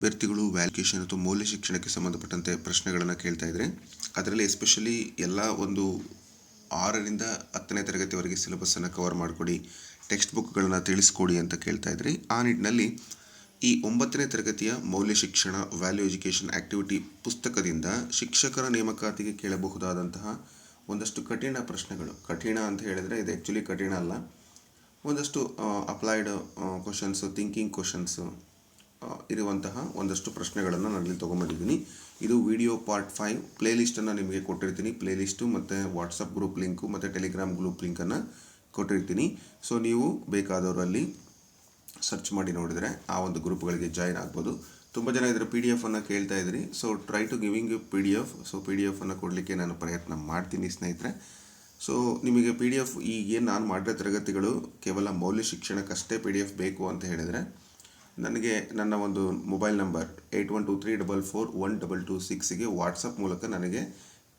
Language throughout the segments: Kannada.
ಅಭ್ಯರ್ಥಿಗಳು ವ್ಯಾಲ್ಯೂಯೇಷನ್ ಅಥವಾ ಮೌಲ್ಯ ಶಿಕ್ಷಣಕ್ಕೆ ಸಂಬಂಧಪಟ್ಟಂತೆ ಪ್ರಶ್ನೆಗಳನ್ನು ಕೇಳ್ತಾ ಇದ್ದಾರೆ. ಅದರಲ್ಲಿ ಎಸ್ಪೆಷಲಿ ಎಲ್ಲ ಒಂದು 6ರಿಂದ 10ನೇ ತರಗತಿವರೆಗೆ ಸಿಲೆಬಸ್ಸನ್ನು ಕವರ್ ಮಾಡಿಕೊಡಿ, ಟೆಕ್ಸ್ಟ್ ಬುಕ್ಗಳನ್ನು ತಿಳಿಸ್ಕೊಡಿ ಅಂತ ಕೇಳ್ತಾ ಇದ್ರಿ. ಆ ನಿಟ್ಟಿನಲ್ಲಿ ಈ 9ನೇ ತರಗತಿಯ ಮೌಲ್ಯ ಶಿಕ್ಷಣ ವ್ಯಾಲ್ಯೂ ಎಜುಕೇಷನ್ ಆ್ಯಕ್ಟಿವಿಟಿ ಪುಸ್ತಕದಿಂದ ಶಿಕ್ಷಕರ ನೇಮಕಾತಿಗೆ ಕೇಳಬಹುದಾದಂತಹ ಒಂದಷ್ಟು ಕಠಿಣ ಪ್ರಶ್ನೆಗಳು. ಕಠಿಣ ಅಂತ ಹೇಳಿದರೆ ಇದು ಆ್ಯಕ್ಚುಲಿ ಕಠಿಣ ಅಲ್ಲ, ಒಂದಷ್ಟು ಅಪ್ಲೈಡ್ ಕ್ವಶನ್ಸು, ಥಿಂಕಿಂಗ್ ಕ್ವಶನ್ಸು ಇರುವಂತಹ ಒಂದಷ್ಟು ಪ್ರಶ್ನೆಗಳನ್ನು ನಾನಿಲ್ಲಿ ತೊಗೊಂಬಂದಿದ್ದೀನಿ. ಇದು ವಿಡಿಯೋ ಪಾರ್ಟ್ 5 ಪ್ಲೇಲಿಸ್ಟನ್ನು ನಿಮಗೆ ಕೊಟ್ಟಿರ್ತೀನಿ. ಪ್ಲೇಲಿಸ್ಟು ಮತ್ತು ವಾಟ್ಸಪ್ ಗ್ರೂಪ್ ಲಿಂಕು ಮತ್ತು ಟೆಲಿಗ್ರಾಮ್ ಗ್ರೂಪ್ ಲಿಂಕನ್ನು ಕೊಟ್ಟಿರ್ತೀನಿ. ಸೊ ನೀವು ಬೇಕಾದವರಲ್ಲಿ ಸರ್ಚ್ ಮಾಡಿ ನೋಡಿದರೆ ಆ ಒಂದು ಗ್ರೂಪ್ಗಳಿಗೆ ಜಾಯ್ನ್ ಆಗ್ಬೋದು. ತುಂಬ ಜನ ಇದರ PDF ಅನ್ನು ಕೇಳ್ತಾ ಇದ್ರಿ. So try to giving you PDF. So PDF ಅನ್ನು ಕೊಡಲಿಕ್ಕೆ ನಾನು ಪ್ರಯತ್ನ ಮಾಡ್ತೀನಿ ಸ್ನೇಹಿತರೆ. ಸೊ ನಿಮಗೆ PDF ಏನು ನಾನು ಮಾಡಿರೋ ತರಗತಿಗಳು ಕೇವಲ ಮೌಲ್ಯ ಶಿಕ್ಷಣಕ್ಕಷ್ಟೇ PDF ಬೇಕು ಅಂತ ಹೇಳಿದರೆ ನನಗೆ ನನ್ನ ಒಂದು ಮೊಬೈಲ್ ನಂಬರ್ 8123441226ಗೆ ವಾಟ್ಸಪ್ ಮೂಲಕ ನನಗೆ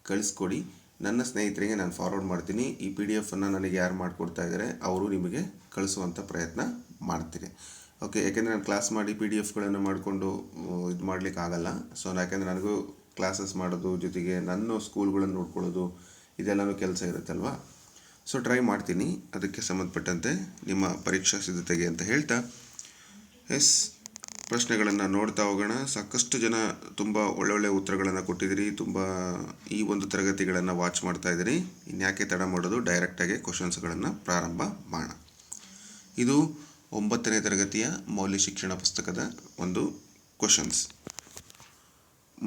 ಕಳಿಸ್ಕೊಡಿ. ನನ್ನ ಸ್ನೇಹಿತರಿಗೆ ನಾನು ಫಾರ್ವರ್ಡ್ ಮಾಡ್ತೀನಿ. ಈ PDF ಅನ್ನು ನನಗೆ ಯಾರು ಮಾಡಿಕೊಡ್ತಾ ಇದ್ದಾರೆ ಅವರು ನಿಮಗೆ ಕಳಿಸುವಂಥ ಪ್ರಯತ್ನ ಮಾಡ್ತೀನಿ. ಓಕೆ, ಯಾಕೆಂದರೆ ನಾನು ಕ್ಲಾಸ್ ಮಾಡಿ PDFಗಳನ್ನು ಮಾಡಿಕೊಂಡು ಇದು ಮಾಡಲಿಕ್ಕಾಗಲ್ಲ. ಸೊ ಯಾಕೆಂದರೆ ನನಗೂ ಕ್ಲಾಸಸ್ ಮಾಡೋದು ಜೊತೆಗೆ ನನ್ನ ಸ್ಕೂಲ್ಗಳನ್ನು ನೋಡ್ಕೊಳ್ಳೋದು ಇದೆಲ್ಲನೂ ಕೆಲಸ ಇರುತ್ತಲ್ವ. ಸೊ ಟ್ರೈ ಮಾಡ್ತೀನಿ ಅದಕ್ಕೆ ಸಂಬಂಧಪಟ್ಟಂತೆ ನಿಮ್ಮ ಪರೀಕ್ಷಾ ಸಿದ್ಧತೆಗೆ ಅಂತ ಹೇಳ್ತಾ ಪ್ರಶ್ನೆಗಳನ್ನು ನೋಡ್ತಾ ಹೋಗೋಣ. ಸಾಕಷ್ಟು ಜನ ತುಂಬ ಒಳ್ಳೊಳ್ಳೆ ಉತ್ತರಗಳನ್ನು ಕೊಟ್ಟಿದ್ದೀರಿ. ತುಂಬ ಈ ಒಂದು ತರಗತಿಗಳನ್ನು ವಾಚ್ ಮಾಡ್ತಾ ಇದ್ದೀರಿ. ಇನ್ಯಾಕೆ ತಡ ಮಾಡೋದು, ಡೈರೆಕ್ಟಾಗಿ ಕ್ವಶನ್ಸ್ಗಳನ್ನು ಪ್ರಾರಂಭ ಮಾಡೋಣ. ಇದು 9ನೇ ತರಗತಿಯ ಮೌಲ್ಯ ಶಿಕ್ಷಣ ಪುಸ್ತಕದ ಒಂದು ಕ್ವಶನ್ಸ್.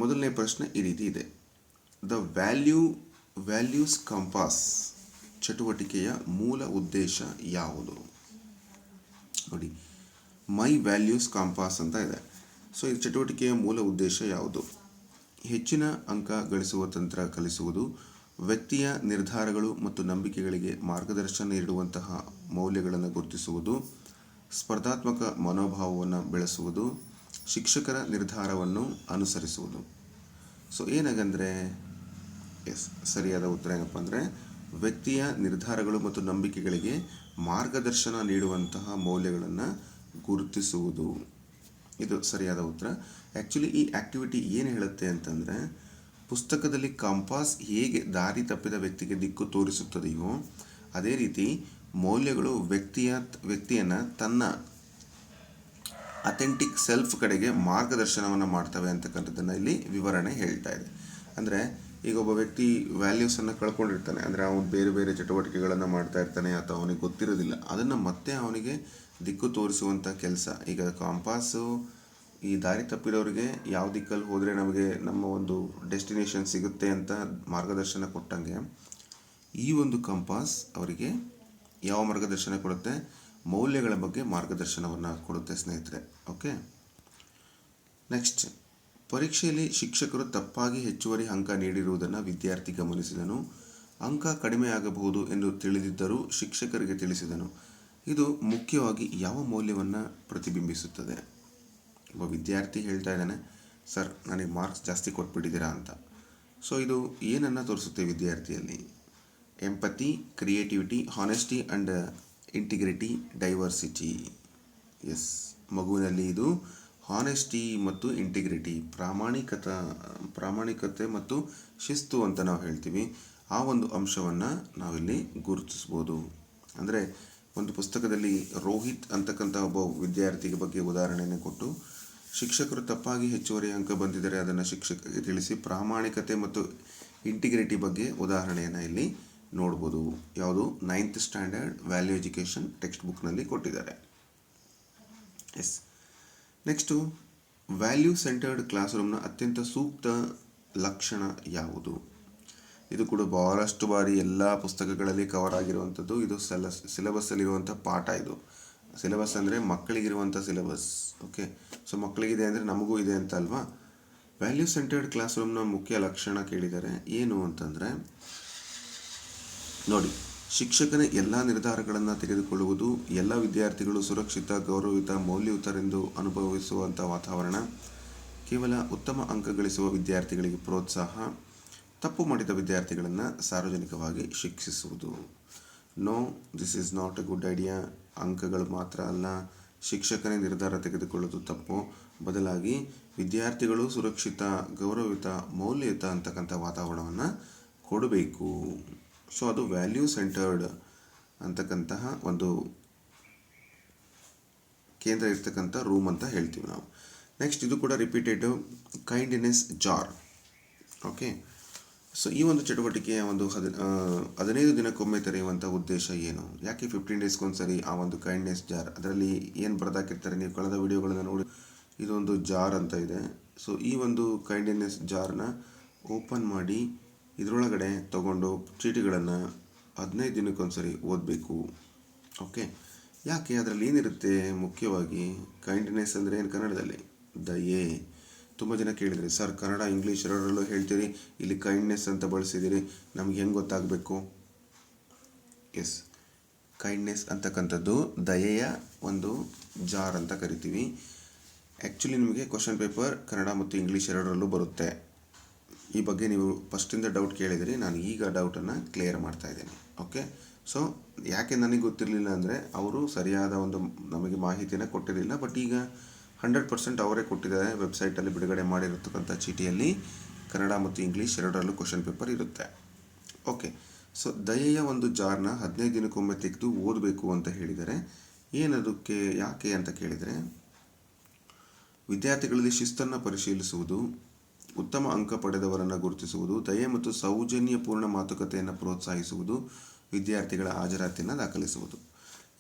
ಮೊದಲನೇ ಪ್ರಶ್ನೆ ಈ ರೀತಿ ಇದೆ. ದ ವ್ಯಾಲ್ಯೂಸ್ ಕಂಪಾಸ್ ಚಟುವಟಿಕೆಯ ಮೂಲ ಉದ್ದೇಶ ಯಾವುದು? ನೋಡಿ, ಮೈ ವ್ಯಾಲ್ಯೂಸ್ ಕಾಂಪಾಸ್ ಅಂತ ಇದೆ. ಸೊ ಈ ಚಟುವಟಿಕೆಯ ಮೂಲ ಉದ್ದೇಶ ಯಾವುದು? ಹೆಚ್ಚಿನ ಅಂಕ ಗಳಿಸುವ ತಂತ್ರ ಕಲಿಸುವುದು, ವ್ಯಕ್ತಿಯ ನಿರ್ಧಾರಗಳು ಮತ್ತು ನಂಬಿಕೆಗಳಿಗೆ ಮಾರ್ಗದರ್ಶನ ನೀಡುವಂತಹ ಮೌಲ್ಯಗಳನ್ನು ಗುರುತಿಸುವುದು, ಸ್ಪರ್ಧಾತ್ಮಕ ಮನೋಭಾವವನ್ನು ಬೆಳೆಸುವುದು, ಶಿಕ್ಷಕರ ನಿರ್ಧಾರವನ್ನು ಅನುಸರಿಸುವುದು. ಸೊ ಏನಾಗಂದರೆ ಸರಿಯಾದ ಉತ್ತರ ಏನಪ್ಪ ಅಂದರೆ ವ್ಯಕ್ತಿಯ ನಿರ್ಧಾರಗಳು ಮತ್ತು ನಂಬಿಕೆಗಳಿಗೆ ಮಾರ್ಗದರ್ಶನ ನೀಡುವಂತಹ ಮೌಲ್ಯಗಳನ್ನು ಗುರುತಿಸುವುದು. ಇದು ಸರಿಯಾದ ಉತ್ತರ. ಆ್ಯಕ್ಚುಲಿ ಈ ಆ್ಯಕ್ಟಿವಿಟಿ ಏನು ಹೇಳುತ್ತೆ ಅಂತಂದರೆ, ಪುಸ್ತಕದಲ್ಲಿ ಕಂಪಾಸ್ ಹೇಗೆ ದಾರಿ ತಪ್ಪಿದ ವ್ಯಕ್ತಿಗೆ ದಿಕ್ಕು ತೋರಿಸುತ್ತದೆಯೋ ಅದೇ ರೀತಿ ಮೌಲ್ಯಗಳು ವ್ಯಕ್ತಿಯನ್ನು ತನ್ನ ಅಥೆಂಟಿಕ್ ಸೆಲ್ಫ್ ಕಡೆಗೆ ಮಾರ್ಗದರ್ಶನವನ್ನು ಮಾಡ್ತವೆ ಅಂತಕ್ಕಂಥದ್ದನ್ನು ಇಲ್ಲಿ ವಿವರಣೆ ಹೇಳ್ತಾ ಇದೆ. ಅಂದರೆ ಈಗ ಒಬ್ಬ ವ್ಯಕ್ತಿ ವ್ಯಾಲ್ಯೂಸನ್ನು ಕಳ್ಕೊಂಡಿರ್ತಾನೆ, ಅಂದರೆ ಅವನು ಬೇರೆ ಬೇರೆ ಚಟುವಟಿಕೆಗಳನ್ನು ಮಾಡ್ತಾ ಇರ್ತಾನೆ ಅಥವಾ ಅವನಿಗೆ ಗೊತ್ತಿರೋದಿಲ್ಲ, ಅದನ್ನು ಮತ್ತೆ ಅವನಿಗೆ ದಿಕ್ಕು ತೋರಿಸುವಂಥ ಕೆಲಸ. ಈಗ ಕಾಂಪಾಸು ಈ ದಾರಿ ತಪ್ಪಿರೋರಿಗೆ ಯಾವ ದಿಕ್ಕಲ್ಲಿ ಹೋದರೆ ನಮಗೆ ನಮ್ಮ ಒಂದು ಡೆಸ್ಟಿನೇಷನ್ ಸಿಗುತ್ತೆ ಅಂತ ಮಾರ್ಗದರ್ಶನ ಕೊಟ್ಟಂಗೆ ಈ ಒಂದು ಕಂಪಾಸ್ ಅವರಿಗೆ ಯಾವ ಮಾರ್ಗದರ್ಶನ ಕೊಡುತ್ತೆ? ಮೌಲ್ಯಗಳ ಬಗ್ಗೆ ಮಾರ್ಗದರ್ಶನವನ್ನು ಕೊಡುತ್ತೆ ಸ್ನೇಹಿತರೆ. ಓಕೆ, ನೆಕ್ಸ್ಟ್, ಪರೀಕ್ಷೆಯಲ್ಲಿ ಶಿಕ್ಷಕರು ತಪ್ಪಾಗಿ ಹೆಚ್ಚುವರಿ ಅಂಕ ನೀಡಿರುವುದನ್ನು ವಿದ್ಯಾರ್ಥಿ ಗಮನಿಸಿದನು. ಅಂಕ ಕಡಿಮೆಯಾಗಬಹುದು ಎಂದು ತಿಳಿದಿದ್ದರೂ ಶಿಕ್ಷಕರಿಗೆ ತಿಳಿಸಿದನು. ಇದು ಮುಖ್ಯವಾಗಿ ಯಾವ ಮೌಲ್ಯವನ್ನು ಪ್ರತಿಬಿಂಬಿಸುತ್ತದೆ? ಒಬ್ಬ ವಿದ್ಯಾರ್ಥಿ ಹೇಳ್ತಾ ಇದ್ದಾನೆ, ಸರ್ ನನಗೆ ಮಾರ್ಕ್ಸ್ ಜಾಸ್ತಿ ಕೊಟ್ಬಿಟ್ಟಿದ್ದೀರಾ ಅಂತ. ಸೊ ಇದು ಏನನ್ನು ತೋರಿಸುತ್ತೆ ವಿದ್ಯಾರ್ಥಿಯಲ್ಲಿ? Empathy, creativity, honesty and integrity, diversity. ಮಗುವಿನಲ್ಲಿ ಇದು ಹಾನೆಸ್ಟಿ ಮತ್ತು ಇಂಟಿಗ್ರಿಟಿ, ಪ್ರಾಮಾಣಿಕತೆ ಮತ್ತು ಶಿಸ್ತು ಅಂತ ನಾವು ಹೇಳ್ತೀವಿ. ಆ ಒಂದು ಅಂಶವನ್ನು ನಾವಿಲ್ಲಿ ಗುರುತಿಸ್ಬೋದು. ಅಂದರೆ ಒಂದು ಪುಸ್ತಕದಲ್ಲಿ ರೋಹಿತ್ ಅಂತಕ್ಕಂಥ ಒಬ್ಬ ವಿದ್ಯಾರ್ಥಿಗೆ ಬಗ್ಗೆ ಉದಾಹರಣೆಯನ್ನು ಕೊಟ್ಟು ಶಿಕ್ಷಕರು ತಪ್ಪಾಗಿ ಹೆಚ್ಚುವರಿ ಅಂಕ ಬಂದಿದ್ದರೆ ಅದನ್ನು ಶಿಕ್ಷಕರಿಗೆ ತಿಳಿಸಿ ಪ್ರಾಮಾಣಿಕತೆ ಮತ್ತು ಇಂಟಿಗ್ರಿಟಿ ಬಗ್ಗೆ ಉದಾಹರಣೆಯನ್ನು ಇಲ್ಲಿ ನೋಡ್ಬೋದು. ಯಾವುದು? 9th standard value education text ಬುಕ್ನಲ್ಲಿ ಕೊಟ್ಟಿದ್ದಾರೆ. ನೆಕ್ಸ್ಟು, ವ್ಯಾಲ್ಯೂ ಸೆಂಟರ್ಡ್ ಕ್ಲಾಸ್ ರೂಮ್ನ ಅತ್ಯಂತ ಸೂಕ್ತ ಲಕ್ಷಣ ಯಾವುದು? ಇದು ಕೂಡ ಬಹಳಷ್ಟು ಬಾರಿ ಎಲ್ಲ ಪುಸ್ತಕಗಳಲ್ಲಿ ಕವರ್ ಆಗಿರುವಂಥದ್ದು. ಇದು ಸಿಲೆಬಸ್ಸಲ್ಲಿರುವಂಥ ಪಾಠ. ಇದು ಸಿಲೆಬಸ್ ಅಂದರೆ ಮಕ್ಕಳಿಗಿರುವಂಥ ಸಿಲೆಬಸ್. ಓಕೆ, ಸೊ ಮಕ್ಕಳಿಗಿದೆ ಅಂದರೆ ನಮಗೂ ಇದೆ ಅಂತ ಅಲ್ವಾ. ವ್ಯಾಲ್ಯೂ ಸೆಂಟರ್ಡ್ ಕ್ಲಾಸ್ ರೂಮ್ನ ಮುಖ್ಯ ಲಕ್ಷಣ ಕೇಳಿದ್ದಾರೆ. ಏನು ಅಂತಂದರೆ ನೋಡಿ, ಶಿಕ್ಷಕನ ಎಲ್ಲ ನಿರ್ಧಾರಗಳನ್ನು ತೆಗೆದುಕೊಳ್ಳುವುದು, ಎಲ್ಲ ವಿದ್ಯಾರ್ಥಿಗಳು ಸುರಕ್ಷಿತ, ಗೌರವಿತ, ಮೌಲ್ಯಯುತರೆಂದು ಅನುಭವಿಸುವಂಥ ವಾತಾವರಣ, ಕೇವಲ ಉತ್ತಮ ಅಂಕ ಗಳಿಸುವ ವಿದ್ಯಾರ್ಥಿಗಳಿಗೆ ಪ್ರೋತ್ಸಾಹ, ತಪ್ಪು ಮಾಡಿದ ವಿದ್ಯಾರ್ಥಿಗಳನ್ನು ಸಾರ್ವಜನಿಕವಾಗಿ ಶಿಕ್ಷಿಸುವುದು. No, this is not a good idea. ಅಂಕಗಳು ಮಾತ್ರ ಅಲ್ಲ, ಶಿಕ್ಷಕನೇ ನಿರ್ಧಾರ ತೆಗೆದುಕೊಳ್ಳೋದು ತಪ್ಪು. ಬದಲಾಗಿ ವಿದ್ಯಾರ್ಥಿಗಳು ಸುರಕ್ಷಿತ, ಗೌರವಯುತ, ಮೌಲ್ಯಯುತ ಅಂತಕ್ಕಂಥ ವಾತಾವರಣವನ್ನು ಕೊಡಬೇಕು. ಸೊ ಅದು ವ್ಯಾಲ್ಯೂ ಸೆಂಟರ್ಡ್ ಅಂತಕ್ಕಂತಹ ಒಂದು ಕೇಂದ್ರ ಇರ್ತಕ್ಕಂಥ ರೂಮ್ ಅಂತ ಹೇಳ್ತೀವಿ ನಾವು. ನೆಕ್ಸ್ಟ್ ಇದು ಕೂಡ repeated kindness jar. Okay, so ಈ ಒಂದು ಚಟುವಟಿಕೆಯ ಒಂದು 15 ದಿನಕ್ಕೊಮ್ಮೆ ತೆರೆಯುವಂಥ ಉದ್ದೇಶ ಏನು? ಯಾಕೆ 15 ಡೇಸ್ಗೊಂದ್ಸರಿ ಆ ಒಂದು ಕೈಂಡ್ನೆಸ್ ಜಾರ್? ಅದರಲ್ಲಿ ಏನು ಬರೆದಾಕಿರ್ತಾರೆ, ನೀವು ಕಳೆದ ವಿಡಿಯೋಗಳನ್ನು ನೋಡಿ, ಇದೊಂದು ಜಾರ್ ಅಂತ ಇದೆ. ಸೊ ಈ ಒಂದು ಕೈಂಡ್ನೆಸ್ ಜಾರ್ನ ಓಪನ್ ಮಾಡಿ ಇದರೊಳಗಡೆ ತಗೊಂಡು ಚೀಟಿಗಳನ್ನು 15 ದಿನಕ್ಕೊಂದ್ಸರಿ ಓದಬೇಕು. ಓಕೆ, ಯಾಕೆ? ಅದರಲ್ಲಿ ಏನಿರುತ್ತೆ? ಮುಖ್ಯವಾಗಿ ಕೈಂಡ್ನೆಸ್ ಅಂದರೆ ಏನು ಕನ್ನಡದಲ್ಲಿ? ದಯೆ. ತುಂಬ ಜನ ಕೇಳಿದ್ರಿ, ಸರ್ ಕನ್ನಡ ಇಂಗ್ಲೀಷ್ ಎರಡರಲ್ಲೂ ಹೇಳ್ತೀರಿ, ಇಲ್ಲಿ ಕೈಂಡ್ನೆಸ್ ಅಂತ ಬಳಸಿದ್ದೀರಿ, ನಮ್ಗೆ ಹೆಂಗೆ ಗೊತ್ತಾಗಬೇಕು? ಎಸ್, ಕೈಂಡ್ನೆಸ್ ಅಂತಕ್ಕಂಥದ್ದು ದಯೆಯ ಒಂದು ಜಾರ್ ಅಂತ ಕರಿತೀವಿ. ಆ್ಯಕ್ಚುಲಿ ನಿಮಗೆ ಕ್ವಶನ್ ಪೇಪರ್ ಕನ್ನಡ ಮತ್ತು ಇಂಗ್ಲೀಷ್ ಎರಡರಲ್ಲೂ ಬರುತ್ತೆ. ಈ ಬಗ್ಗೆ ನೀವು ಫಸ್ಟಿಂದ ಡೌಟ್ ಕೇಳಿದಿರಿ, ನಾನು ಈಗ ಡೌಟನ್ನು ಕ್ಲಿಯರ್ ಮಾಡ್ತಾ ಇದ್ದೀನಿ. ಓಕೆ, ಸೊ ಯಾಕೆ ನನಗೆ ಗೊತ್ತಿರಲಿಲ್ಲ ಅಂದರೆ ಅವರು ಸರಿಯಾದ ಒಂದು ನಮಗೆ ಮಾಹಿತಿಯನ್ನು ಕೊಟ್ಟಿರಲಿಲ್ಲ. ಬಟ್ ಈಗ 100% ಅವರೇ ಕೊಟ್ಟಿದ್ದಾರೆ. ವೆಬ್ಸೈಟಲ್ಲಿ ಬಿಡುಗಡೆ ಮಾಡಿರತಕ್ಕಂಥ ಚೀಟಿಯಲ್ಲಿ ಕನ್ನಡ ಮತ್ತು ಇಂಗ್ಲೀಷ್ ಎರಡರಲ್ಲೂ ಕ್ವಶನ್ ಪೇಪರ್ ಇರುತ್ತೆ. ಓಕೆ, ಸೊ ದಯೆಯ ಒಂದು ಜಾರ್ನ 15 ದಿನಕ್ಕೊಮ್ಮೆ ತೆಗೆದು ಓದಬೇಕು ಅಂತ ಹೇಳಿದರೆ ಏನದಕ್ಕೆ, ಯಾಕೆ ಅಂತ ಕೇಳಿದರೆ, ವಿದ್ಯಾರ್ಥಿಗಳಲ್ಲಿ ಶಿಸ್ತನ್ನು ಪರಿಶೀಲಿಸುವುದು, ಉತ್ತಮ ಅಂಕ ಪಡೆದವರನ್ನು ಗುರುತಿಸುವುದು, ದಯೆ ಮತ್ತು ಸೌಜನ್ಯಪೂರ್ಣ ಮಾತುಕತೆಯನ್ನು ಪ್ರೋತ್ಸಾಹಿಸುವುದು, ವಿದ್ಯಾರ್ಥಿಗಳ ಹಾಜರಾತಿಯನ್ನು ದಾಖಲಿಸುವುದು.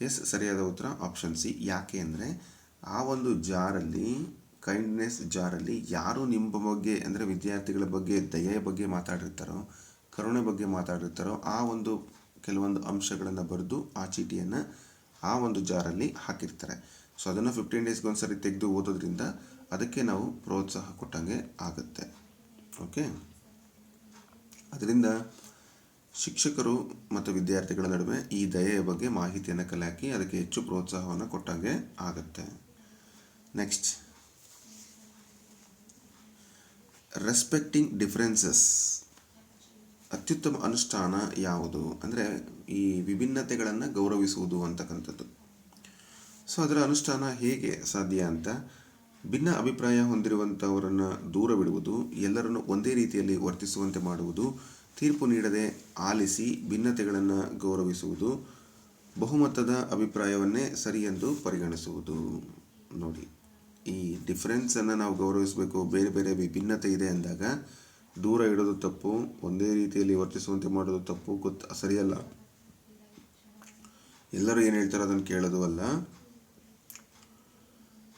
ಎಸ್, ಸರಿಯಾದ ಉತ್ತರ ಆಪ್ಷನ್ ಸಿ. ಯಾಕೆ ಅಂದರೆ ಆ ಒಂದು ಜಾರಲ್ಲಿ, ಕೈಂಡ್ನೆಸ್ ಜಾರಲ್ಲಿ ಯಾರು ನಿಮ್ಮ ಬಗ್ಗೆ ಅಂದರೆ ವಿದ್ಯಾರ್ಥಿಗಳ ಬಗ್ಗೆ, ದಯೆಯ ಬಗ್ಗೆ ಮಾತಾಡಿರ್ತಾರೋ, ಕರುಣೆ ಬಗ್ಗೆ ಮಾತಾಡಿರ್ತಾರೋ ಆ ಒಂದು ಕೆಲವೊಂದು ಅಂಶಗಳನ್ನು ಬರೆದು ಆ ಚೀಟಿಯನ್ನು ಆ ಒಂದು ಜಾರಲ್ಲಿ ಹಾಕಿರ್ತಾರೆ. ಸೊ ಅದನ್ನು 15 ಡೇಸ್ಗೊಂದ್ಸರಿ ತೆಗೆದು ಓದೋದ್ರಿಂದ ಅದಕ್ಕೆ ನಾವು ಪ್ರೋತ್ಸಾಹ ಕೊಟ್ಟಂಗೆ ಆಗುತ್ತೆ. ಓಕೆ, ಅದರಿಂದ ಶಿಕ್ಷಕರು ಮತ್ತು ವಿದ್ಯಾರ್ಥಿಗಳ ನಡುವೆ ಈ ದಯೆಯ ಬಗ್ಗೆ ಮಾಹಿತಿಯನ್ನು ಕಲೆ ಹಾಕಿ ಅದಕ್ಕೆ ಹೆಚ್ಚು ಪ್ರೋತ್ಸಾಹವನ್ನು ಕೊಟ್ಟಂಗೆ ಆಗುತ್ತೆ. Next, respecting differences. ಅತ್ಯುತ್ತಮ ಅನುಷ್ಠಾನ ಯಾವುದು? ಅಂದರೆ ಈ ವಿಭಿನ್ನತೆಗಳನ್ನು ಗೌರವಿಸುವುದು ಅಂತಕ್ಕಂಥದ್ದು. ಸೊ ಅದರ ಅನುಷ್ಠಾನ ಹೇಗೆ ಸಾಧ್ಯ ಅಂತ, ಭಿನ್ನ ಅಭಿಪ್ರಾಯ ಹೊಂದಿರುವಂಥವರನ್ನು ದೂರ ಬಿಡುವುದು, ಎಲ್ಲರನ್ನು ಒಂದೇ ರೀತಿಯಲ್ಲಿ ವರ್ತಿಸುವಂತೆ ಮಾಡುವುದು, ತೀರ್ಪು ನೀಡದೆ ಆಲಿಸಿ ಭಿನ್ನತೆಗಳನ್ನು ಗೌರವಿಸುವುದು, ಬಹುಮತದ ಅಭಿಪ್ರಾಯವನ್ನೇ ಸರಿ ಎಂದು ಪರಿಗಣಿಸುವುದು. ನೋಡಿ, ಈ ಡಿಫರೆನ್ಸನ್ನು ನಾವು ಗೌರವಿಸಬೇಕು. ಬೇರೆ ಬೇರೆ ವಿಭಿನ್ನತೆ ಇದೆ ಅಂದಾಗ ದೂರ ಇಡೋದು ತಪ್ಪು, ಒಂದೇ ರೀತಿಯಲ್ಲಿ ವರ್ತಿಸುವಂತೆ ಮಾಡೋದು ತಪ್ಪು, ಸರಿಯಲ್ಲ. ಎಲ್ಲರೂ ಏನು ಹೇಳ್ತಾರೋ ಅದನ್ನು ಕೇಳೋದು ಅಲ್ಲ.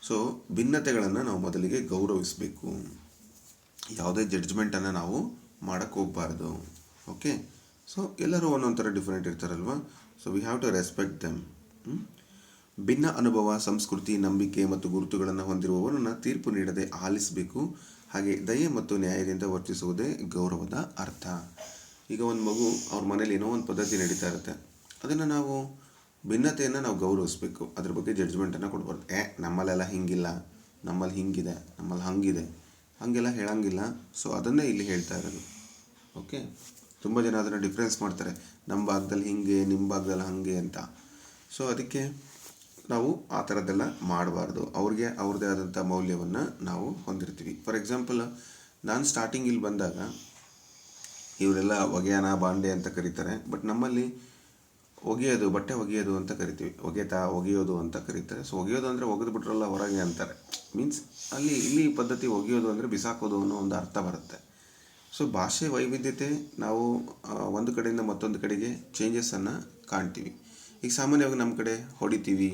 ಸೊ ಭಿನ್ನತೆಗಳನ್ನು ನಾವು ಮೊದಲಿಗೆ ಗೌರವಿಸಬೇಕು. ಯಾವುದೇ ಜಡ್ಜ್ಮೆಂಟನ್ನು ನಾವು ಮಾಡೋಕ್ಕೆ ಹೋಗಬಾರ್ದು. ಓಕೆ, ಸೊ ಎಲ್ಲರೂ ಒಂದೊಂದು ಥರ ಡಿಫ್ರೆಂಟ್ ಇರ್ತಾರಲ್ವ. So we have to respect them. ಭಿನ್ನ ಅನುಭವ, ಸಂಸ್ಕೃತಿ, ನಂಬಿಕೆ ಮತ್ತು ಗುರುತುಗಳನ್ನು ಹೊಂದಿರುವವರನ್ನು ತೀರ್ಪು ನೀಡದೆ ಆಲಿಸಬೇಕು. ಹಾಗೆ ದಯೆ ಮತ್ತು ನ್ಯಾಯದಿಂದ ವರ್ತಿಸುವುದೇ ಗೌರವದ ಅರ್ಥ. ಈಗ ಒಂದು ಮಗು ಅವ್ರ ಮನೇಲಿ ಏನೋ ಒಂದು ಪದ್ಧತಿ ನಡೀತಾ ಇರುತ್ತೆ, ಅದನ್ನು ನಾವು ಭಿನ್ನತೆಯನ್ನು ನಾವು ಗೌರವಿಸಬೇಕು. ಅದ್ರ ಬಗ್ಗೆ ಜಡ್ಜ್ಮೆಂಟನ್ನು ಕೊಡಬಾರ್ದು. ನಮ್ಮಲ್ಲೆಲ್ಲ ಹಿಂಗಿಲ್ಲ, ನಮ್ಮಲ್ಲಿ ಹಿಂಗಿದೆ, ನಮ್ಮಲ್ಲಿ ಹಂಗಿದೆ, ಹಾಗೆಲ್ಲ ಹೇಳಂಗಿಲ್ಲ. ಸೊ ಅದನ್ನೇ ಇಲ್ಲಿ ಹೇಳ್ತಾ ಇರೋದು. ಓಕೆ, ತುಂಬ ಜನ ಅದನ್ನು ಡಿಫ್ರೆನ್ಸ್ ಮಾಡ್ತಾರೆ, ನಮ್ಮ ಭಾಗದಲ್ಲಿ ಹಿಂಗೆ, ನಿಮ್ಮ ಭಾಗದಲ್ಲಿ ಹಾಗೆ ಅಂತ. ಸೊ ಅದಕ್ಕೆ ನಾವು ಆ ಥರದ್ದೆಲ್ಲ ಮಾಡಬಾರ್ದು. ಅವ್ರಿಗೆ ಅವ್ರದ್ದೇ ಆದಂಥ ಮೌಲ್ಯವನ್ನು ನಾವು ಹೊಂದಿರ್ತೀವಿ. ಫಾರ್ ಎಕ್ಸಾಂಪಲ್, ನಾನು ಸ್ಟಾರ್ಟಿಂಗ್ ಇಲ್ಲಿ ಬಂದಾಗ ಇವರೆಲ್ಲ ಒಗೆಯಾನ ಬಾಂಡೆ ಅಂತ ಕರೀತಾರೆ. ಬಟ್ ನಮ್ಮಲ್ಲಿ ಒಗೆಯೋದು, ಬಟ್ಟೆ ಒಗೆಯೋದು ಅಂತ ಕರಿತೀವಿ, ಒಗೆಯೋದು ಅಂತ ಕರೀತಾರೆ. ಸೊ ಒಗೆಯೋದು ಅಂದರೆ ಒಗೆದು ಬಿಟ್ರಲ್ಲ ಹೊರಗೆ ಅಂತಾರೆ. ಮೀನ್ಸ್ ಇಲ್ಲಿ ಪದ್ಧತಿ ಒಗೆಯೋದು ಅಂದರೆ ಬಿಸಾಕೋದು ಅನ್ನೋ ಒಂದು ಅರ್ಥ ಬರುತ್ತೆ. ಸೊ ಭಾಷೆ ವೈವಿಧ್ಯತೆ, ನಾವು ಒಂದು ಕಡೆಯಿಂದ ಮತ್ತೊಂದು ಕಡೆಗೆ ಚೇಂಜಸನ್ನು ಕಾಣ್ತೀವಿ. ಈಗ ಸಾಮಾನ್ಯವಾಗಿ ನಮ್ಮ ಕಡೆ ಹೊಡಿತೀವಿ,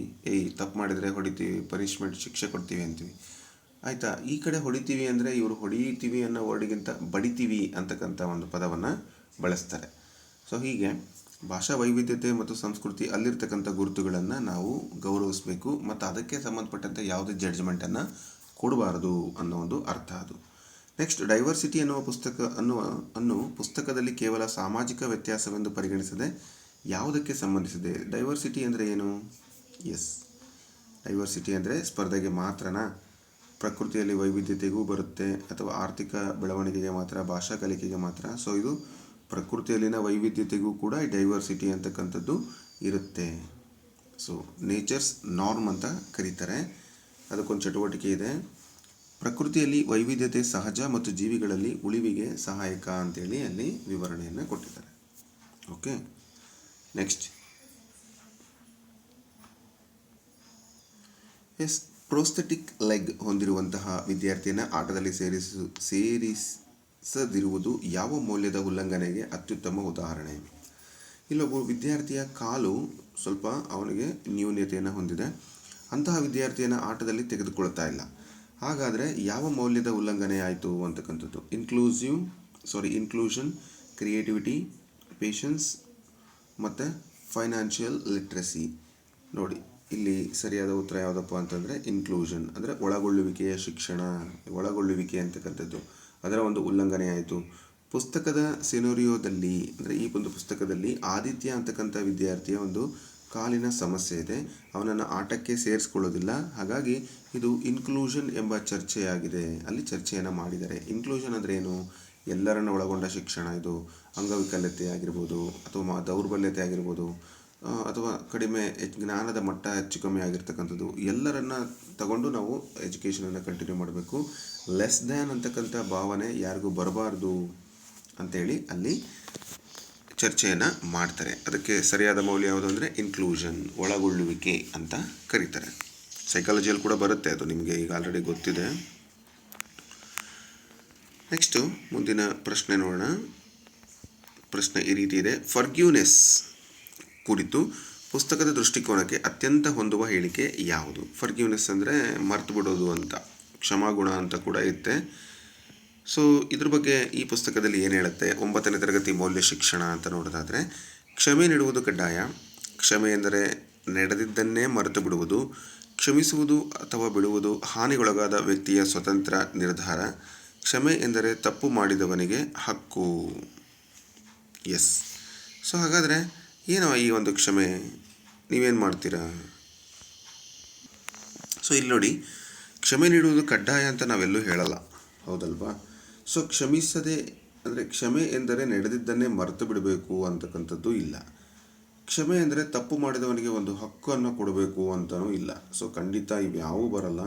ತಪ್ಪು ಮಾಡಿದರೆ ಹೊಡಿತೀವಿ, ಪನಿಷ್ಮೆಂಟ್ ಶಿಕ್ಷೆ ಕೊಡ್ತೀವಿ ಅಂತೀವಿ, ಆಯಿತಾ. ಈ ಕಡೆ ಹೊಡಿತೀವಿ ಅಂದರೆ ಇವರು ಹೊಡಿತೀವಿ ಅನ್ನೋ ವರ್ಡಿಗಿಂತ ಬಡಿತೀವಿ ಅಂತಕ್ಕಂಥ ಒಂದು ಪದವನ್ನು ಬಳಸ್ತಾರೆ. ಸೊ ಹೀಗೆ ಭಾಷಾ ವೈವಿಧ್ಯತೆ ಮತ್ತು ಸಂಸ್ಕೃತಿ, ಅಲ್ಲಿರ್ತಕ್ಕಂಥ ಗುರುತುಗಳನ್ನು ನಾವು ಗೌರವಿಸಬೇಕು ಮತ್ತು ಅದಕ್ಕೆ ಸಂಬಂಧಪಟ್ಟಂತೆ ಯಾವುದೇ ಜಡ್ಜ್ಮೆಂಟನ್ನು ಕೊಡಬಾರದು ಅನ್ನೋ ಒಂದು ಅರ್ಥ ಅದು. ನೆಕ್ಸ್ಟ್, ಡೈವರ್ಸಿಟಿ ಅನ್ನುವ ಪುಸ್ತಕದಲ್ಲಿ ಕೇವಲ ಸಾಮಾಜಿಕ ವ್ಯತ್ಯಾಸವೆಂದು ಪರಿಗಣಿಸದೆ ಯಾವುದಕ್ಕೆ ಸಂಬಂಧಿಸಿದೆ? ಡೈವರ್ಸಿಟಿ ಅಂದರೆ ಏನು? ಎಸ್, ಡೈವರ್ಸಿಟಿ ಅಂದರೆ ಸ್ಪರ್ಧೆಗೆ ಮಾತ್ರನಾ? ಪ್ರಕೃತಿಯಲ್ಲಿ ವೈವಿಧ್ಯತೆಗೂ ಬರುತ್ತೆ, ಅಥವಾ ಆರ್ಥಿಕ ಬೆಳವಣಿಗೆಗೆ ಮಾತ್ರ, ಭಾಷಾ ಕಲಿಕೆಗೆ ಮಾತ್ರ? ಸೊ ಇದು ಪ್ರಕೃತಿಯಲ್ಲಿನ ವೈವಿಧ್ಯತೆಗೂ ಕೂಡ ಡೈವರ್ಸಿಟಿ ಅಂತಕ್ಕಂಥದ್ದು ಇರುತ್ತೆ. ಸೊ ನೇಚರ್ಸ್ ನಾರ್ಮ್ ಅಂತ ಕರೀತಾರೆ. ಅದಕ್ಕೊಂದು ಚಟುವಟಿಕೆ ಇದೆ. ಪ್ರಕೃತಿಯಲ್ಲಿ ವೈವಿಧ್ಯತೆ ಸಹಜ ಮತ್ತು ಜೀವಿಗಳಲ್ಲಿ ಉಳಿವಿಗೆ ಸಹಾಯಕ ಅಂತೇಳಿ ಅಲ್ಲಿ ವಿವರಣೆಯನ್ನು ಕೊಟ್ಟಿದ್ದಾರೆ. ಓಕೆ, ನೆಕ್ಸ್ಟ್ ಪ್ರೋಸ್ಥೆಟಿಕ್ ಲೆಗ್ ಹೊಂದಿರುವಂತಹ ವಿದ್ಯಾರ್ಥಿಯನ್ನು ಆಟದಲ್ಲಿ ಸೇರಿಸದಿರುವುದು ಯಾವ ಮೌಲ್ಯದ ಉಲ್ಲಂಘನೆಗೆ ಅತ್ಯುತ್ತಮ ಉದಾಹರಣೆ? ಇಲ್ಲೊಬ್ಬ ವಿದ್ಯಾರ್ಥಿಯ ಕಾಲು ಸ್ವಲ್ಪ ಅವನಿಗೆ ನ್ಯೂನ್ಯತೆಯನ್ನು ಹೊಂದಿದೆ. ಅಂತಹ ವಿದ್ಯಾರ್ಥಿಯನ್ನು ಆಟದಲ್ಲಿ ತೆಗೆದುಕೊಳ್ತಾ ಇಲ್ಲ. ಹಾಗಾದರೆ ಯಾವ ಮೌಲ್ಯದ ಉಲ್ಲಂಘನೆ ಆಯಿತು ಅಂತಕ್ಕಂಥದ್ದು? ಇನ್ಕ್ಲೂಷನ್, ಕ್ರಿಯೇಟಿವಿಟಿ, ಪೇಷನ್ಸ್ ಮತ್ತು ಫೈನಾನ್ಷಿಯಲ್ ಲಿಟ್ರಸಿ. ನೋಡಿ, ಇಲ್ಲಿ ಸರಿಯಾದ ಉತ್ತರ ಯಾವುದಪ್ಪ ಅಂತಂದರೆ ಇನ್ಕ್ಲೂಷನ್, ಅಂದರೆ ಒಳಗೊಳ್ಳುವಿಕೆಯ ಶಿಕ್ಷಣ, ಒಳಗೊಳ್ಳುವಿಕೆ ಅಂತಕ್ಕಂಥದ್ದು ಅದರ ಒಂದು ಉಲ್ಲಂಘನೆ ಆಯಿತು. ಪುಸ್ತಕದ ಸಿನೋರಿಯೋದಲ್ಲಿ, ಅಂದರೆ ಈ ಒಂದು ಪುಸ್ತಕದಲ್ಲಿ ಆದಿತ್ಯ ಅಂತಕ್ಕಂಥ ವಿದ್ಯಾರ್ಥಿಯ ಒಂದು ಕಾಲಿನ ಸಮಸ್ಯೆ ಇದೆ, ಅವನನ್ನು ಆಟಕ್ಕೆ ಸೇರಿಸ್ಕೊಳ್ಳೋದಿಲ್ಲ. ಹಾಗಾಗಿ ಇದು ಇನ್ಕ್ಲೂಷನ್ ಎಂಬ ಚರ್ಚೆಯಾಗಿದೆ. ಅಲ್ಲಿ ಚರ್ಚೆಯನ್ನು ಮಾಡಿದ್ದಾರೆ. ಇನ್ಕ್ಲೂಷನ್ ಅಂದರೆ ಏನು? ಎಲ್ಲರನ್ನು ಒಳಗೊಂಡ ಶಿಕ್ಷಣ. ಇದು ಅಂಗವಿಕಲತೆ ಆಗಿರ್ಬೋದು, ಅಥವಾ ದೌರ್ಬಲ್ಯತೆ ಆಗಿರ್ಬೋದು, ಅಥವಾ ಕಡಿಮೆ ಜ್ಞಾನದ ಮಟ್ಟ ಹೆಚ್ಚು ಕಮ್ಮಿ ಆಗಿರ್ತಕ್ಕಂಥದ್ದು, ಎಲ್ಲರನ್ನ ತಗೊಂಡು ನಾವು ಎಜುಕೇಷನನ್ನು ಕಂಟಿನ್ಯೂ ಮಾಡಬೇಕು. ಲೆಸ್ ದ್ಯಾನ್ ಅಂತಕ್ಕಂಥ ಭಾವನೆ ಯಾರಿಗೂ ಬರಬಾರ್ದು ಅಂಥೇಳಿ ಅಲ್ಲಿ ಚರ್ಚೆಯನ್ನು ಮಾಡ್ತಾರೆ. ಅದಕ್ಕೆ ಸರಿಯಾದ ಮೌಲ್ಯ ಯಾವುದು ಅಂದರೆ ಇನ್ಕ್ಲೂಷನ್, ಒಳಗೊಳ್ಳುವಿಕೆ ಅಂತ ಕರೀತಾರೆ. ಸೈಕಾಲಜಿಯಲ್ಲಿ ಕೂಡ ಬರುತ್ತೆ, ಅದು ನಿಮಗೆ ಈಗ ಆಲ್ರೆಡಿ ಗೊತ್ತಿದೆ. ನೆಕ್ಸ್ಟು ಮುಂದಿನ ಪ್ರಶ್ನೆ ನೋಡೋಣ. ಪ್ರಶ್ನೆ ಈ ರೀತಿ ಇದೆ. ಫರ್ಗ್ಯೂನೆಸ್ ಕುರಿತು ಪುಸ್ತಕದ ದೃಷ್ಟಿಕೋನಕ್ಕೆ ಅತ್ಯಂತ ಹೊಂದುವ ಹೇಳಿಕೆ ಯಾವುದು? ಫರ್ಗ್ಯೂನೆಸ್ ಅಂದರೆ ಮರ್ತು ಬಿಡೋದು ಅಂತ, ಕ್ಷಮಾಗುಣ ಅಂತ ಕೂಡ ಇರುತ್ತೆ. ಸೊ ಇದ್ರ ಬಗ್ಗೆ ಈ ಪುಸ್ತಕದಲ್ಲಿ ಏನು ಹೇಳುತ್ತೆ? 9ನೇ ತರಗತಿ ಮೌಲ್ಯ ಶಿಕ್ಷಣ ಅಂತ ನೋಡೋದಾದರೆ, ಕ್ಷಮೆ ನೀಡುವುದು ಕಡ್ಡಾಯ. ಕ್ಷಮೆ ಎಂದರೆ ನಡೆದಿದ್ದನ್ನೇ ಮರೆತು ಬಿಡುವುದು. ಕ್ಷಮಿಸುವುದು ಅಥವಾ ಬಿಡುವುದು ಹಾನಿಗೊಳಗಾದ ವ್ಯಕ್ತಿಯ ಸ್ವತಂತ್ರ ನಿರ್ಧಾರ. ಕ್ಷಮೆ ಎಂದರೆ ತಪ್ಪು ಮಾಡಿದವನಿಗೆ ಹಕ್ಕು. ಎಸ್. ಸೊ ಹಾಗಾದರೆ ಏನೋ ಈ ಒಂದು ಕ್ಷಮೆ, ನೀವೇನು ಮಾಡ್ತೀರಾ? ಸೊ ಇಲ್ಲಿ ನೋಡಿ, ಕ್ಷಮೆ ನೀಡುವುದು ಕಡ್ಡಾಯ ಅಂತ ನಾವೆಲ್ಲೂ ಹೇಳಲ್ಲ, ಹೌದಲ್ವಾ? ಸೊ ಕ್ಷಮಿಸದೆ ಅಂದರೆ ಕ್ಷಮೆ ಎಂದರೆ ನಡೆದಿದ್ದನ್ನೇ ಮರೆತು ಬಿಡಬೇಕು ಅಂತಕ್ಕಂಥದ್ದು ಇಲ್ಲ. ಕ್ಷಮೆ ಎಂದರೆ ತಪ್ಪು ಮಾಡಿದವನಿಗೆ ಒಂದು ಹಕ್ಕನ್ನು ಕೊಡಬೇಕು ಅಂತಲೂ ಇಲ್ಲ. ಸೊ ಖಂಡಿತ ಇವ್ಯಾವೂ ಬರಲ್ಲ,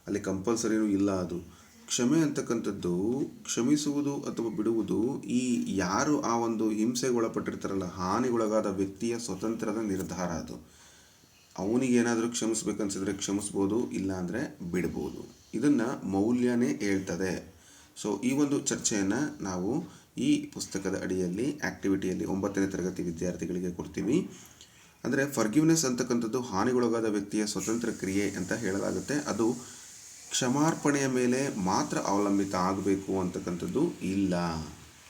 ಅಲ್ಲಿ ಕಂಪಲ್ಸರಿನೂ ಇಲ್ಲ. ಅದು ಕ್ಷಮೆ ಅಂತಕ್ಕಂಥದ್ದು, ಕ್ಷಮಿಸುವುದು ಅಥವಾ ಬಿಡುವುದು, ಈ ಯಾರು ಆ ಒಂದು ಹಿಂಸೆಗೊಳಪಟ್ಟಿರ್ತಾರಲ್ಲ, ಹಾನಿಗೊಳಗಾದ ವ್ಯಕ್ತಿಯ ಸ್ವತಂತ್ರದ ನಿರ್ಧಾರ ಅದು. ಅವನಿಗೇನಾದರೂ ಕ್ಷಮಿಸ್ಬೇಕನ್ಸಿದ್ರೆ ಕ್ಷಮಿಸ್ಬೋದು, ಇಲ್ಲ ಅಂದರೆ ಬಿಡ್ಬೋದು. ಇದನ್ನು ಮೌಲ್ಯನೇ ಹೇಳ್ತದೆ. ಸೊ ಈ ಒಂದು ಚರ್ಚೆಯನ್ನು ನಾವು ಈ ಪುಸ್ತಕದ ಅಡಿಯಲ್ಲಿ ಆ್ಯಕ್ಟಿವಿಟಿಯಲ್ಲಿ 9ನೇ ತರಗತಿ ವಿದ್ಯಾರ್ಥಿಗಳಿಗೆ ಕೊಡ್ತೀವಿ. ಅಂದರೆ ಫರ್ಗ್ಯೂನೆಸ್ ಅಂತಕ್ಕಂಥದ್ದು ಹಾನಿಗೊಳಗಾದ ವ್ಯಕ್ತಿಯ ಸ್ವತಂತ್ರ ಕ್ರಿಯೆ ಅಂತ ಹೇಳಲಾಗುತ್ತೆ. ಅದು ಕ್ಷಮಾರ್ಪಣೆಯ ಮೇಲೆ ಮಾತ್ರ ಅವಲಂಬಿತ ಆಗಬೇಕು ಅಂತಕ್ಕಂಥದ್ದು ಇಲ್ಲ.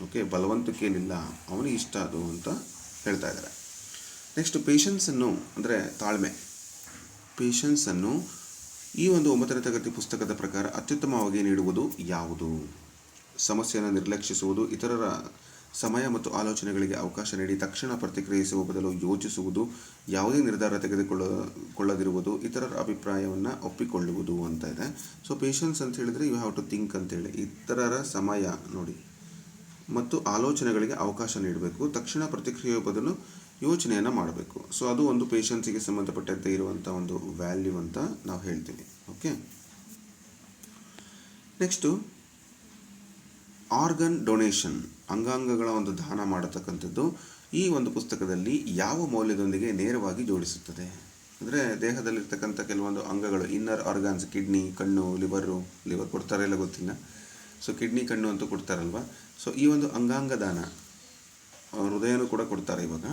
ಓಕೆ, ಬಲವಂತಕ್ಕೇನಿಲ್ಲ, ಅವನಿಗೆ ಇಷ್ಟ ಅದು ಅಂತ ಹೇಳ್ತಾ ಇದ್ದಾರೆ. ನೆಕ್ಸ್ಟ್ ಪೇಷನ್ಸನ್ನು ಅಂದರೆ ತಾಳ್ಮೆ. ಪೇಷನ್ಸನ್ನು ಈ ಒಂದು 9ನೇ ತರಗತಿ ಪುಸ್ತಕದ ಪ್ರಕಾರ ಅತ್ಯುತ್ತಮವಾಗಿ ನೀಡುವುದು ಯಾವುದು? ಸಮಸ್ಯೆಯನ್ನು ನಿರ್ಲಕ್ಷಿಸುವುದು, ಇತರರ ಸಮಯ ಮತ್ತು ಆಲೋಚನೆಗಳಿಗೆ ಅವಕಾಶ ನೀಡಿ ತಕ್ಷಣ ಪ್ರತಿಕ್ರಿಯಿಸುವ ಬದಲು ಯೋಚಿಸುವುದು, ಯಾವುದೇ ನಿರ್ಧಾರ ತೆಗೆದುಕೊಳ್ಳದಿರುವುದು, ಇತರರ ಅಭಿಪ್ರಾಯವನ್ನು ಒಪ್ಪಿಕೊಳ್ಳುವುದು ಅಂತ ಇದೆ. ಸೊ ಪೇಷನ್ಸ್ ಅಂತ ಹೇಳಿದರೆ ಯು ಹ್ಯಾವ್ ಟು ಥಿಂಕ್ ಅಂತೇಳಿ, ಇತರರ ಸಮಯ ನೋಡಿ ಮತ್ತು ಆಲೋಚನೆಗಳಿಗೆ ಅವಕಾಶ ನೀಡಬೇಕು, ತಕ್ಷಣ ಪ್ರತಿಕ್ರಿಯೆಯ ಬದಲು ಯೋಚನೆಯನ್ನು ಮಾಡಬೇಕು. ಸೊ ಅದು ಒಂದು ಪೇಷನ್ಸಿಗೆ ಸಂಬಂಧಪಟ್ಟಂತೆ ಇರುವಂಥ ಒಂದು ವ್ಯಾಲ್ಯೂ ಅಂತ ನಾವು ಹೇಳ್ತೀವಿ. ಓಕೆ, ನೆಕ್ಸ್ಟು ಆರ್ಗನ್ ಡೊನೇಷನ್, ಅಂಗಾಂಗಗಳ ಒಂದು ದಾನ ಮಾಡತಕ್ಕಂಥದ್ದು ಈ ಒಂದು ಪುಸ್ತಕದಲ್ಲಿ ಯಾವ ಮೌಲ್ಯದೊಂದಿಗೆ ನೇರವಾಗಿ ಜೋಡಿಸುತ್ತದೆ? ಅಂದರೆ ದೇಹದಲ್ಲಿರ್ತಕ್ಕಂಥ ಕೆಲವೊಂದು ಅಂಗಗಳು, ಇನ್ನರ್ ಆರ್ಗಾನ್ಸ್, ಕಿಡ್ನಿ, ಕಣ್ಣು, ಲಿವರ್ ಕೊಡ್ತಾರೆ ಇಲ್ಲ ಗೊತ್ತಿಲ್ಲ. ಸೊ ಕಿಡ್ನಿ, ಕಣ್ಣು ಅಂತೂ ಕೊಡ್ತಾರಲ್ವ. ಸೊ ಈ ಒಂದು ಅಂಗಾಂಗ ದಾನ, ಹೃದಯನೂ ಕೂಡ ಕೊಡ್ತಾರೆ ಇವಾಗ.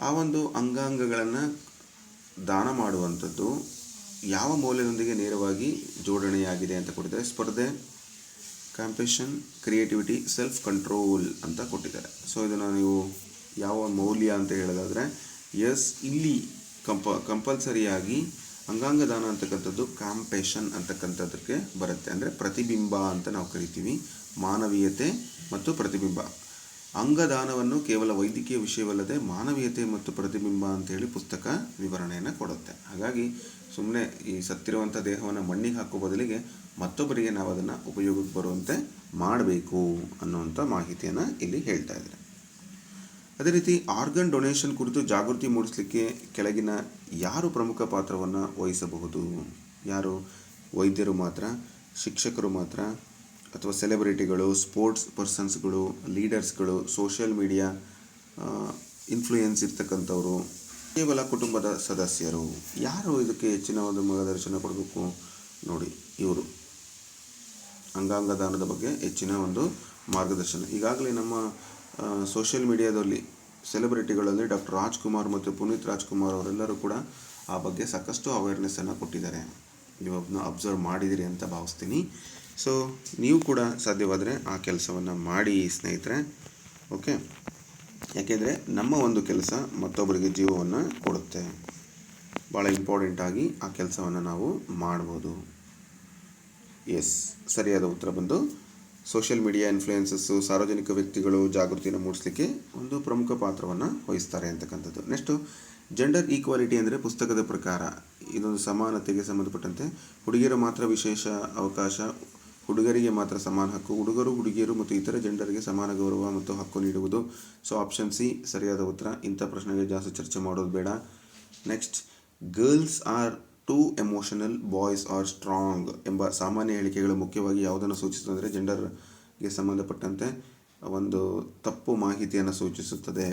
ಆ ಒಂದು ಅಂಗಾಂಗಗಳನ್ನು ದಾನ ಮಾಡುವಂಥದ್ದು ಯಾವ ಮೌಲ್ಯದೊಂದಿಗೆ ನೇರವಾಗಿ ಜೋಡಣೆಯಾಗಿದೆ ಅಂತ ಕೊಟ್ಟಿದ್ದಾರೆ? ಸ್ಪರ್ಧೆ, ಕಂಪ್ಯಾಷನ್, ಕ್ರಿಯೇಟಿವಿಟಿ, ಸೆಲ್ಫ್ ಕಂಟ್ರೋಲ್ ಅಂತ ಕೊಟ್ಟಿದ್ದಾರೆ. ಸೊ ಇದನ್ನು ನೀವು ಯಾವ ಮೌಲ್ಯ ಅಂತ ಹೇಳೋದಾದರೆ ಇಲ್ಲಿ ಕಂಪಲ್ಸರಿಯಾಗಿ ಅಂಗಾಂಗ ದಾನ ಅಂತಕ್ಕಂಥದ್ದು ಕಂಪ್ಯಾಷನ್ ಅಂತಕ್ಕಂಥದ್ದಕ್ಕೆ ಬರುತ್ತೆ. ಅಂದರೆ ಪ್ರತಿಬಿಂಬ ಅಂತ ನಾವು ಕರಿತೀವಿ, ಮಾನವೀಯತೆ ಮತ್ತು ಪ್ರತಿಬಿಂಬ. ಅಂಗದಾನವನ್ನು ಕೇವಲ ವೈದ್ಯಕೀಯ ವಿಷಯವಲ್ಲದೆ ಮಾನವೀಯತೆ ಮತ್ತು ಪ್ರತಿಬಿಂಬ ಅಂತೇಳಿ ಪುಸ್ತಕ ವಿವರಣೆಯನ್ನು ಕೊಡುತ್ತೆ. ಹಾಗಾಗಿ ಸುಮ್ಮನೆ ಈ ಸತ್ತಿರುವಂಥ ದೇಹವನ್ನು ಮಣ್ಣಿಗೆ ಹಾಕೋ ಬದಲಿಗೆ ಮತ್ತೊಬ್ಬರಿಗೆ ನಾವು ಅದನ್ನು ಉಪಯೋಗಕ್ಕೆ ಬರುವಂತೆ ಮಾಡಬೇಕು ಅನ್ನುವಂಥ ಮಾಹಿತಿಯನ್ನು ಇಲ್ಲಿ ಹೇಳ್ತಾ ಇದ್ದಾರೆ. ಅದೇ ರೀತಿ ಆರ್ಗನ್ ಡೊನೇಷನ್ ಕುರಿತು ಜಾಗೃತಿ ಮೂಡಿಸಲಿಕ್ಕೆ ಕೆಳಗಿನ ಯಾರು ಪ್ರಮುಖ ಪಾತ್ರವನ್ನು ವಹಿಸಬಹುದು? ಯಾರು? ವೈದ್ಯರು ಮಾತ್ರ, ಶಿಕ್ಷಕರು ಮಾತ್ರ, ಅಥವಾ ಸೆಲೆಬ್ರಿಟಿಗಳು, ಸ್ಪೋರ್ಟ್ಸ್ ಪರ್ಸನ್ಸ್ಗಳು, ಲೀಡರ್ಸ್ಗಳು, ಸೋಷಿಯಲ್ ಮೀಡಿಯಾ ಇನ್ಫ್ಲೂಯೆನ್ಸ್ ಇರ್ತಕ್ಕಂಥವ್ರು, ಕೇವಲ ಕುಟುಂಬದ ಸದಸ್ಯರು? ಯಾರು ಇದಕ್ಕೆ ಹೆಚ್ಚಿನ ಒಂದು ಮಾರ್ಗದರ್ಶನ ಕೊಡಬೇಕು? ನೋಡಿ, ಇವರು ಅಂಗಾಂಗ ದಾನದ ಬಗ್ಗೆ ಹೆಚ್ಚಿನ ಒಂದು ಮಾರ್ಗದರ್ಶನ. ಈಗಾಗಲೇ ನಮ್ಮ ಸೋಷಿಯಲ್ ಮೀಡಿಯಾದಲ್ಲಿ ಸೆಲೆಬ್ರಿಟಿಗಳಲ್ಲಿ ಡಾಕ್ಟರ್ ರಾಜ್ಕುಮಾರ್ ಮತ್ತು ಪುನೀತ್ ರಾಜ್ಕುಮಾರ್ ಅವರೆಲ್ಲರೂ ಕೂಡ ಆ ಬಗ್ಗೆ ಸಾಕಷ್ಟು ಅವೇರ್ನೆಸ್ಸನ್ನು ಕೊಟ್ಟಿದ್ದಾರೆ. ನೀವು ಅದನ್ನ ಅಬ್ಸರ್ವ್ ಮಾಡಿದಿರಿ ಅಂತ ಭಾವಿಸ್ತೀನಿ. ಸೊ ನೀವು ಕೂಡ ಸಾಧ್ಯವಾದರೆ ಆ ಕೆಲಸವನ್ನು ಮಾಡಿ ಸ್ನೇಹಿತರೆ. ಓಕೆ, ಯಾಕೆಂದರೆ ನಮ್ಮ ಒಂದು ಕೆಲಸ ಮತ್ತೊಬ್ಬರಿಗೆ ಜೀವವನ್ನು ಕೊಡುತ್ತೆ. ಭಾಳ ಇಂಪಾರ್ಟೆಂಟಾಗಿ ಆ ಕೆಲಸವನ್ನು ನಾವು ಮಾಡ್ಬೋದು. ಎಸ್, ಸರಿಯಾದ ಉತ್ತರ ಬಂದು ಸೋಷಿಯಲ್ ಮೀಡಿಯಾ ಇನ್ಫ್ಲೂಯೆನ್ಸಸ್ಸು, ಸಾರ್ವಜನಿಕ ವ್ಯಕ್ತಿಗಳು ಜಾಗೃತಿಯನ್ನು ಮೂಡಿಸಲಿಕ್ಕೆ ಒಂದು ಪ್ರಮುಖ ಪಾತ್ರವನ್ನು ವಹಿಸ್ತಾರೆ ಅಂತಕ್ಕಂಥದ್ದು. ನೆಕ್ಸ್ಟು, ಜೆಂಡರ್ ಈಕ್ವಾಲಿಟಿ ಅಂದರೆ ಪುಸ್ತಕದ ಪ್ರಕಾರ ಇದೊಂದು ಸಮಾನತೆಗೆ ಸಂಬಂಧಪಟ್ಟಂತೆ ಹುಡುಗಿಯರು ಮಾತ್ರ ವಿಶೇಷ ಅವಕಾಶ, ಹುಡುಗರಿಗೆ ಮಾತ್ರ ಸಮಾನ ಹಕ್ಕು, ಹುಡುಗರು, ಹುಡುಗಿಯರು ಮತ್ತು ಇತರ ಜೆಂಡರ್ಗೆ ಸಮಾನ ಗೌರವ ಮತ್ತು ಹಕ್ಕು ನೀಡುವುದು. ಸೊ ಆಪ್ಷನ್ ಸಿ ಸರಿಯಾದ ಉತ್ತರ. ಇಂಥ ಪ್ರಶ್ನೆಗೆ ಜಾಸ್ತಿ ಚರ್ಚೆ ಮಾಡೋದು ಬೇಡ. Next, girls are two emotional, boys are strong ಎಂಬ ಸಾಮಾನ್ಯ ಹೇಳಿಕೆಗಳು ಮುಖ್ಯವಾಗಿ ಯಾವುದನ್ನು ಸೂಚಿಸುತ್ತದೆ? ಅಂದರೆ ಜೆಂಡರ್ಗೆ ಸಂಬಂಧಪಟ್ಟಂತೆ ಒಂದು ತಪ್ಪು ಮಾಹಿತಿಯನ್ನು ಸೂಚಿಸುತ್ತದೆ.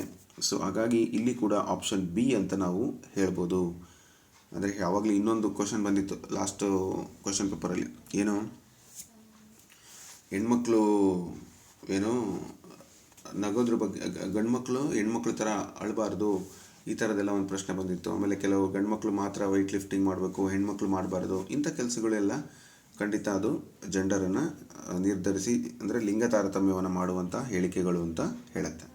ಸೊ ಹಾಗಾಗಿ ಇಲ್ಲಿ ಕೂಡ ಆಪ್ಷನ್ ಬಿ ಅಂತ ನಾವು ಹೇಳ್ಬೋದು. ಅಂದರೆ ಯಾವಾಗಲೂ ಇನ್ನೊಂದು ಕ್ವಶನ್ ಬಂದಿತ್ತು ಲಾಸ್ಟ್ ಕ್ವಶನ್ ಪೇಪರಲ್ಲಿ, ಏನು ಹೆಣ್ಮಕ್ಳು ಏನು ನಗೋದ್ರ ಬಗ್ಗೆ, ಗಂಡ್ಮಕ್ಳು ಹೆಣ್ಮಕ್ಳು ಥರ ಅಳಬಾರ್ದು, ಈ ಥರದ್ದೆಲ್ಲ ಒಂದು ಪ್ರಶ್ನೆ ಬಂದಿತ್ತು. ಆಮೇಲೆ ಕೆಲವು ಗಂಡ್ಮಕ್ಳು ಮಾತ್ರ ವೆಯ್ಟ್ ಲಿಫ್ಟಿಂಗ್ ಮಾಡಬೇಕು, ಹೆಣ್ಮಕ್ಳು ಮಾಡಬಾರ್ದು. ಇಂಥ ಕೆಲಸಗಳೆಲ್ಲ ಖಂಡಿತ ಅದು ಜೆಂಡರನ್ನು ನಿರ್ಧರಿಸಿ, ಅಂದರೆ ಲಿಂಗ ತಾರತಮ್ಯವನ್ನು ಮಾಡುವಂಥ ಹೇಳಿಕೆಗಳು ಅಂತ ಹೇಳುತ್ತೆ.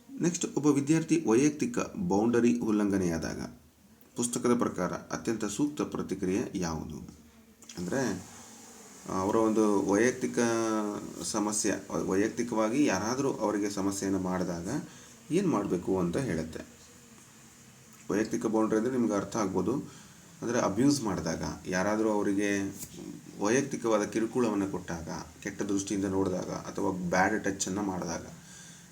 ನೆಕ್ಸ್ಟ್, ಒಬ್ಬ ವಿದ್ಯಾರ್ಥಿ ವೈಯಕ್ತಿಕ ಬೌಂಡರಿ ಉಲ್ಲಂಘನೆಯಾದಾಗ ಪುಸ್ತಕದ ಪ್ರಕಾರ ಅತ್ಯಂತ ಸೂಕ್ತ ಪ್ರತಿಕ್ರಿಯೆ ಯಾವುದು? ಅಂದರೆ ಅವರ ಒಂದು ವೈಯಕ್ತಿಕ ಸಮಸ್ಯೆ, ವೈಯಕ್ತಿಕವಾಗಿ ಯಾರಾದರೂ ಅವರಿಗೆ ಸಮಸ್ಯೆಯನ್ನು ಮಾಡಿದಾಗ ಏನು ಮಾಡಬೇಕು ಅಂತ ಹೇಳುತ್ತೆ. ವೈಯಕ್ತಿಕ ಬೌಂಡ್ರಿ ಅಂದರೆ ನಿಮ್ಗೆ ಅರ್ಥ ಆಗ್ಬೋದು. ಅಂದರೆ ಅಬ್ಯೂಸ್ ಮಾಡಿದಾಗ, ಯಾರಾದರೂ ಅವರಿಗೆ ವೈಯಕ್ತಿಕವಾದ ಕಿರುಕುಳವನ್ನು ಕೊಟ್ಟಾಗ, ಕೆಟ್ಟ ದೃಷ್ಟಿಯಿಂದ ನೋಡಿದಾಗ, ಅಥವಾ ಬ್ಯಾಡ್ ಟಚ್ಚನ್ನು ಮಾಡಿದಾಗ.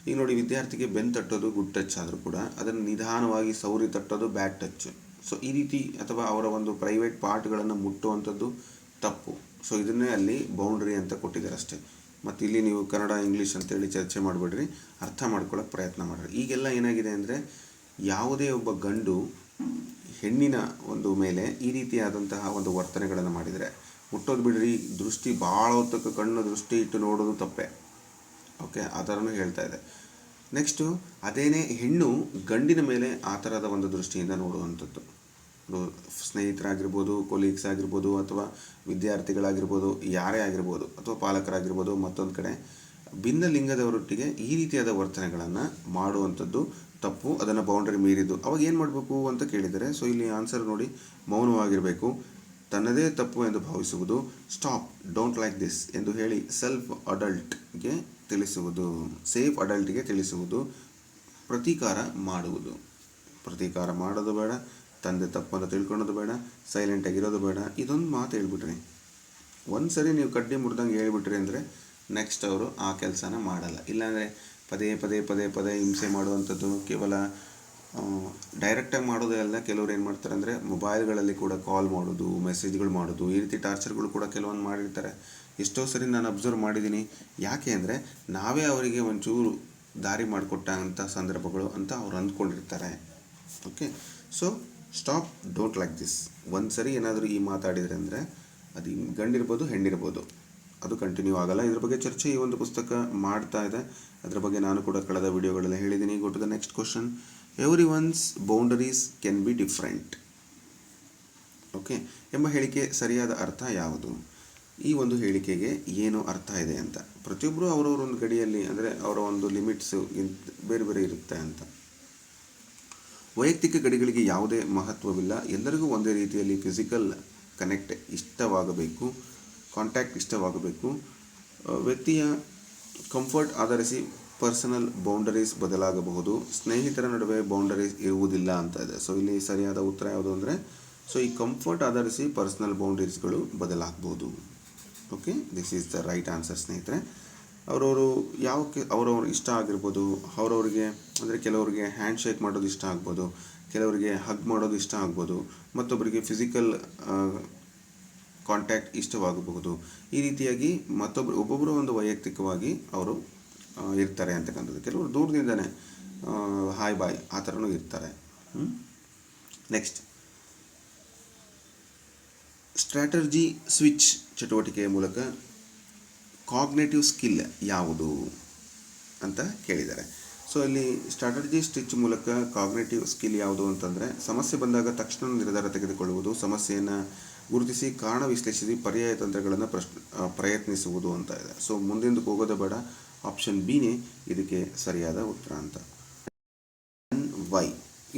ಈಗ ನೋಡಿ, ವಿದ್ಯಾರ್ಥಿಗೆ ಬೆನ್ನು ತಟ್ಟೋದು ಗುಡ್ ಟಚ್ ಆದರೂ ಕೂಡ ಅದನ್ನು ನಿಧಾನವಾಗಿ ಸೌರಿ ತಟ್ಟೋದು ಬ್ಯಾಡ್ ಟಚ್. ಸೊ ಈ ರೀತಿ, ಅಥವಾ ಅವರ ಒಂದು ಪ್ರೈವೇಟ್ ಪಾರ್ಟ್ಗಳನ್ನು ಮುಟ್ಟುವಂಥದ್ದು ತಪ್ಪು. ಸೊ ಇದನ್ನೇ ಅಲ್ಲಿ ಬೌಂಡ್ರಿ ಅಂತ ಕೊಟ್ಟಿದ್ದಾರೆ ಅಷ್ಟೇ. ಮತ್ತು ಇಲ್ಲಿ ನೀವು ಕನ್ನಡ ಇಂಗ್ಲೀಷ್ ಅಂತೇಳಿ ಚರ್ಚೆ ಮಾಡಬೇಡ್ರಿ, ಅರ್ಥ ಮಾಡ್ಕೊಳ್ಳೋಕೆ ಪ್ರಯತ್ನ ಮಾಡಿರಿ. ಈಗೆಲ್ಲ ಏನಾಗಿದೆ ಅಂದರೆ, ಯಾವುದೇ ಒಬ್ಬ ಗಂಡು ಹೆಣ್ಣಿನ ಒಂದು ಮೇಲೆ ಈ ರೀತಿಯಾದಂತಹ ಒಂದು ವರ್ತನೆಗಳನ್ನು ಮಾಡಿದರೆ, ಮುಟ್ಟೋದು ಬಿಡ್ರಿ, ದೃಷ್ಟಿ ಭಾಳ ಹೊತ್ತಕ್ಕೆ ಕಣ್ಣು ದೃಷ್ಟಿ ಇಟ್ಟು ನೋಡೋದು ತಪ್ಪೆ. ಓಕೆ, ಆ ಥರನೂ ಹೇಳ್ತಾ ಇದೆ. ನೆಕ್ಸ್ಟು, ಅದೇನೇ ಹೆಣ್ಣು ಗಂಡಿನ ಮೇಲೆ ಆ ಥರದ ಒಂದು ದೃಷ್ಟಿಯಿಂದ ನೋಡುವಂಥದ್ದು. ಸ್ನೇಹಿತರಾಗಿರ್ಬೋದು, ಕೊಲೀಗ್ಸ್ ಆಗಿರ್ಬೋದು, ಅಥವಾ ವಿದ್ಯಾರ್ಥಿಗಳಾಗಿರ್ಬೋದು, ಯಾರೇ ಆಗಿರ್ಬೋದು, ಅಥವಾ ಪಾಲಕರಾಗಿರ್ಬೋದು, ಮತ್ತೊಂದು ಕಡೆ ಭಿನ್ನ ಲಿಂಗದವರೊಟ್ಟಿಗೆ ಈ ರೀತಿಯಾದ ವರ್ತನೆಗಳನ್ನು ಮಾಡುವಂಥದ್ದು ತಪ್ಪು, ಅದನ್ನು ಬೌಂಡ್ರಿ ಮೀರಿದ್ದು. ಅವಾಗ ಏನು ಮಾಡಬೇಕು ಅಂತ ಕೇಳಿದರೆ, ಸೊ ಇಲ್ಲಿ ಆನ್ಸರ್ ನೋಡಿ, ಮೌನವಾಗಿರಬೇಕು, ತನ್ನದೇ ತಪ್ಪು ಎಂದು ಭಾವಿಸುವುದು, ಸ್ಟಾಪ್, ಡೋಂಟ್ ಲೈಕ್ ದಿಸ್ ಎಂದು ಹೇಳಿ ಸೇಫ್ ಅಡಲ್ಟ್ಗೆ ತಿಳಿಸುವುದು, ಪ್ರತೀಕಾರ ಮಾಡೋದು ಬೇಡ, ತಂದೆ ತಪ್ಪನ್ನು ತಿಳ್ಕೊಳ್ಳೋದು ಬೇಡ, ಸೈಲೆಂಟಾಗಿರೋದು ಬೇಡ. ಇದೊಂದು ಮಾತು ಹೇಳ್ಬಿಟ್ರಿ, ಒಂದು ಸರಿ ನೀವು ಕಡ್ಡಿ ಮುರಿದಂಗೆ ಹೇಳ್ಬಿಟ್ರಿ ಅಂದರೆ ನೆಕ್ಸ್ಟ್ ಅವರು ಆ ಕೆಲಸನ ಮಾಡಲ್ಲ. ಇಲ್ಲಾಂದರೆ ಪದೇ ಹಿಂಸೆ ಮಾಡುವಂಥದ್ದು, ಕೇವಲ ಡೈರೆಕ್ಟಾಗಿ ಮಾಡೋದೇ ಅಲ್ಲ, ಕೆಲವ್ರು ಏನು ಮಾಡ್ತಾರೆ ಅಂದರೆ ಮೊಬೈಲ್ಗಳಲ್ಲಿ ಕೂಡ ಕಾಲ್ ಮಾಡೋದು, ಮೆಸೇಜ್ಗಳು ಮಾಡೋದು, ಈ ರೀತಿ ಟಾರ್ಚರ್ಗಳು ಕೂಡ ಕೆಲವೊಂದು ಮಾಡಿರ್ತಾರೆ. ಎಷ್ಟೋ ಸರಿ ನಾನು ಅಬ್ಸರ್ವ್ ಮಾಡಿದ್ದೀನಿ. ಯಾಕೆ ಅಂದರೆ ನಾವೇ ಅವರಿಗೆ ಒಂಚೂರು ದಾರಿ ಮಾಡಿಕೊಟ್ಟ ಅಂಥ ಸಂದರ್ಭಗಳು ಅಂತ ಅವ್ರು ಅಂದ್ಕೊಂಡಿರ್ತಾರೆ. Okay, so stop, don't like this. ಒಂದು ಸರಿ ಏನಾದರೂ ಈ ಮಾತಾಡಿದರೆ ಅಂದರೆ ಅದು ಗಂಡಿರ್ಬೋದು ಹೆಣ್ಣಿರ್ಬೋದು, ಅದು ಕಂಟಿನ್ಯೂ ಆಗಲ್ಲ. ಇದ್ರ ಬಗ್ಗೆ ಚರ್ಚೆ ಈ ಒಂದು ಪುಸ್ತಕ ಮಾಡ್ತಾ ಇದೆ. ಅದರ ಬಗ್ಗೆ ನಾನು ಕೂಡ ಕಳೆದ ವಿಡಿಯೋಗಳೆಲ್ಲ ಹೇಳಿದ್ದೀನಿ. Go to the next question. Every one's boundaries can be different. Okay ಎಂಬ ಹೇಳಿಕೆ ಸರಿಯಾದ ಅರ್ಥ ಯಾವುದು? ಈ ಒಂದು ಹೇಳಿಕೆಗೆ ಏನು ಅರ್ಥ ಇದೆ ಅಂತ. ಪ್ರತಿಯೊಬ್ಬರು ಅವರವರೊಂದು ಗಡಿಯಲ್ಲಿ, ಅಂದರೆ ಅವರ ಒಂದು ಲಿಮಿಟ್ಸು ಬೇರೆ ಬೇರೆ ಇರುತ್ತೆ ಅಂತ. ವೈಯಕ್ತಿಕ ಗಡಿಗಳಿಗೆ ಯಾವುದೇ ಮಹತ್ವವಿಲ್ಲ. ಎಲ್ಲರಿಗೂ ಒಂದೇ ರೀತಿಯಲ್ಲಿ ಫಿಸಿಕಲ್ ಕಾಂಟ್ಯಾಕ್ಟ್ ಇಷ್ಟವಾಗಬೇಕು. ವ್ಯಕ್ತಿಯ ಕಂಫರ್ಟ್ ಆಧರಿಸಿ ಪರ್ಸನಲ್ ಬೌಂಡರೀಸ್ ಬದಲಾಗಬಹುದು. ಸ್ನೇಹಿತರ ನಡುವೆ ಬೌಂಡರೀಸ್ ಇರುವುದಿಲ್ಲ ಅಂತ ಇದೆ. ಸೊ ಇಲ್ಲಿ ಸರಿಯಾದ ಉತ್ತರ ಯಾವುದು ಅಂದರೆ, ಸೊ ಈ ಕಂಫರ್ಟ್ ಆಧರಿಸಿ ಪರ್ಸನಲ್ ಬೌಂಡರೀಸ್ಗಳು ಬದಲಾಗಬಹುದು. Okay, this is the right answer ಸ್ನೇಹಿತರೆ. ಅವರವರು ಅವರವ್ರ ಇಷ್ಟ ಆಗಿರ್ಬೋದು. ಅವರವ್ರಿಗೆ ಅಂದರೆ ಕೆಲವರಿಗೆ ಹ್ಯಾಂಡ್ ಶೇಕ್ ಮಾಡೋದು ಇಷ್ಟ ಆಗ್ಬೋದು, ಕೆಲವರಿಗೆ ಹಗ್ ಮಾಡೋದು ಇಷ್ಟ ಆಗ್ಬೋದು, ಮತ್ತೊಬ್ಬರಿಗೆ ಫಿಸಿಕಲ್ ಕಾಂಟ್ಯಾಕ್ಟ್ ಇಷ್ಟವಾಗಬಹುದು. ಈ ರೀತಿಯಾಗಿ ಒಬ್ಬೊಬ್ಬರು ಒಂದು ವೈಯಕ್ತಿಕವಾಗಿ ಅವರು ಇರ್ತಾರೆ ಅಂತಕ್ಕಂಥದ್ದು. ಕೆಲವರು ದೂರದಿಂದನೇ ಹಾಯ್ ಬಾಯ್ ಆ ಥರನೂ ಇರ್ತಾರೆ. ನೆಕ್ಸ್ಟ್, ಸ್ಟ್ರಾಟರ್ಜಿ ಸ್ವಿಚ್ ಚಟುವಟಿಕೆಯ ಮೂಲಕ ಕಾಗ್ನೇಟಿವ್ ಸ್ಕಿಲ್ ಯಾವುದು ಅಂತ ಕೇಳಿದ್ದಾರೆ. ಸೊ ಇಲ್ಲಿ ಸ್ಟ್ರಾಟರ್ಜಿ ಸ್ಟಿಚ್ ಮೂಲಕ ಕಾಗ್ನೇಟಿವ್ ಸ್ಕಿಲ್ ಯಾವುದು ಅಂತಂದರೆ, ಸಮಸ್ಯೆ ಬಂದಾಗ ತಕ್ಷಣ ನಿರ್ಧಾರ ತೆಗೆದುಕೊಳ್ಳುವುದು, ಸಮಸ್ಯೆಯನ್ನು ಗುರುತಿಸಿ ಕಾರಣ ವಿಶ್ಲೇಷಿಸಿ ಪರ್ಯಾಯ ತಂತ್ರಗಳನ್ನು ಪ್ರಯತ್ನಿಸುವುದು ಅಂತ ಇದೆ. ಸೊ ಮುಂದಿಂದಕ್ಕೆ ಹೋಗೋದೇ ಬೇಡ, ಆಪ್ಷನ್ ಬಿನೇ ಇದಕ್ಕೆ ಸರಿಯಾದ ಉತ್ತರ ಅಂತ. ವೈ,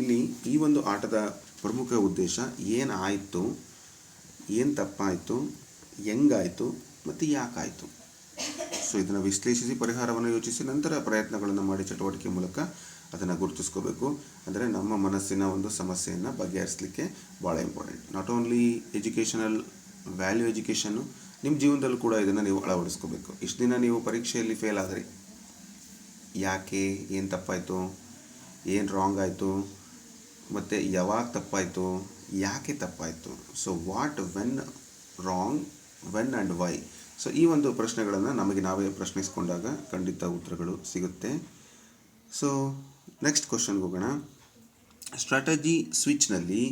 ಇಲ್ಲಿ ಈ ಒಂದು ಆಟದ ಪ್ರಮುಖ ಉದ್ದೇಶ ಏನಾಯಿತು, ಏನು ತಪ್ಪಾಯಿತು, ಹೆಂಗಾಯಿತು ಮತ್ತು ಯಾಕಾಯಿತು. ಸೊ ಇದನ್ನು ವಿಶ್ಲೇಷಿಸಿ ಪರಿಹಾರವನ್ನು ಯೋಚಿಸಿ ನಂತರ ಪ್ರಯತ್ನಗಳನ್ನು ಮಾಡಿ ಚಟುವಟಿಕೆ ಮೂಲಕ ಅದನ್ನು ಗುರುತಿಸ್ಕೋಬೇಕು. ಅಂದರೆ ನಮ್ಮ ಮನಸ್ಸಿನ ಒಂದು ಸಮಸ್ಯೆಯನ್ನು ಬಗೆಹರಿಸಲಿಕ್ಕೆ ಭಾಳ important. Not only educational value education, ನಿಮ್ಮ ಜೀವನದಲ್ಲೂ ಕೂಡ ಇದನ್ನು ನೀವು ಅಳವಡಿಸ್ಕೋಬೇಕು. ಇಷ್ಟು ದಿನ ನೀವು ಪರೀಕ್ಷೆಯಲ್ಲಿ ಫೇಲ್ ಆದ್ರಿ, ಯಾಕೆ, ಏನು ತಪ್ಪಾಯಿತು, ಏನು ರಾಂಗ್ ಆಯಿತು, ಮತ್ತು ಯಾವಾಗ ತಪ್ಪಾಯಿತು, ಯಾಕೆ ತಪ್ಪಾಯಿತು. So what, when, wrong, when and why. So ಈ ಒಂದು ಪ್ರಶ್ನೆಗಳನ್ನು ನಮಗೆ ನಾವೇ ಪ್ರಶ್ನಿಸಿಕೊಂಡಾಗ ಖಂಡಿತ ಉತ್ತರಗಳು ಸಿಗುತ್ತೆ. ಸೊ ನೆಕ್ಸ್ಟ್ ಕ್ವಶನ್ಗೆ ಹೋಗೋಣ. ಸ್ಟ್ರಾಟಜಿ ಸ್ವಿಚ್ನಲ್ಲಿ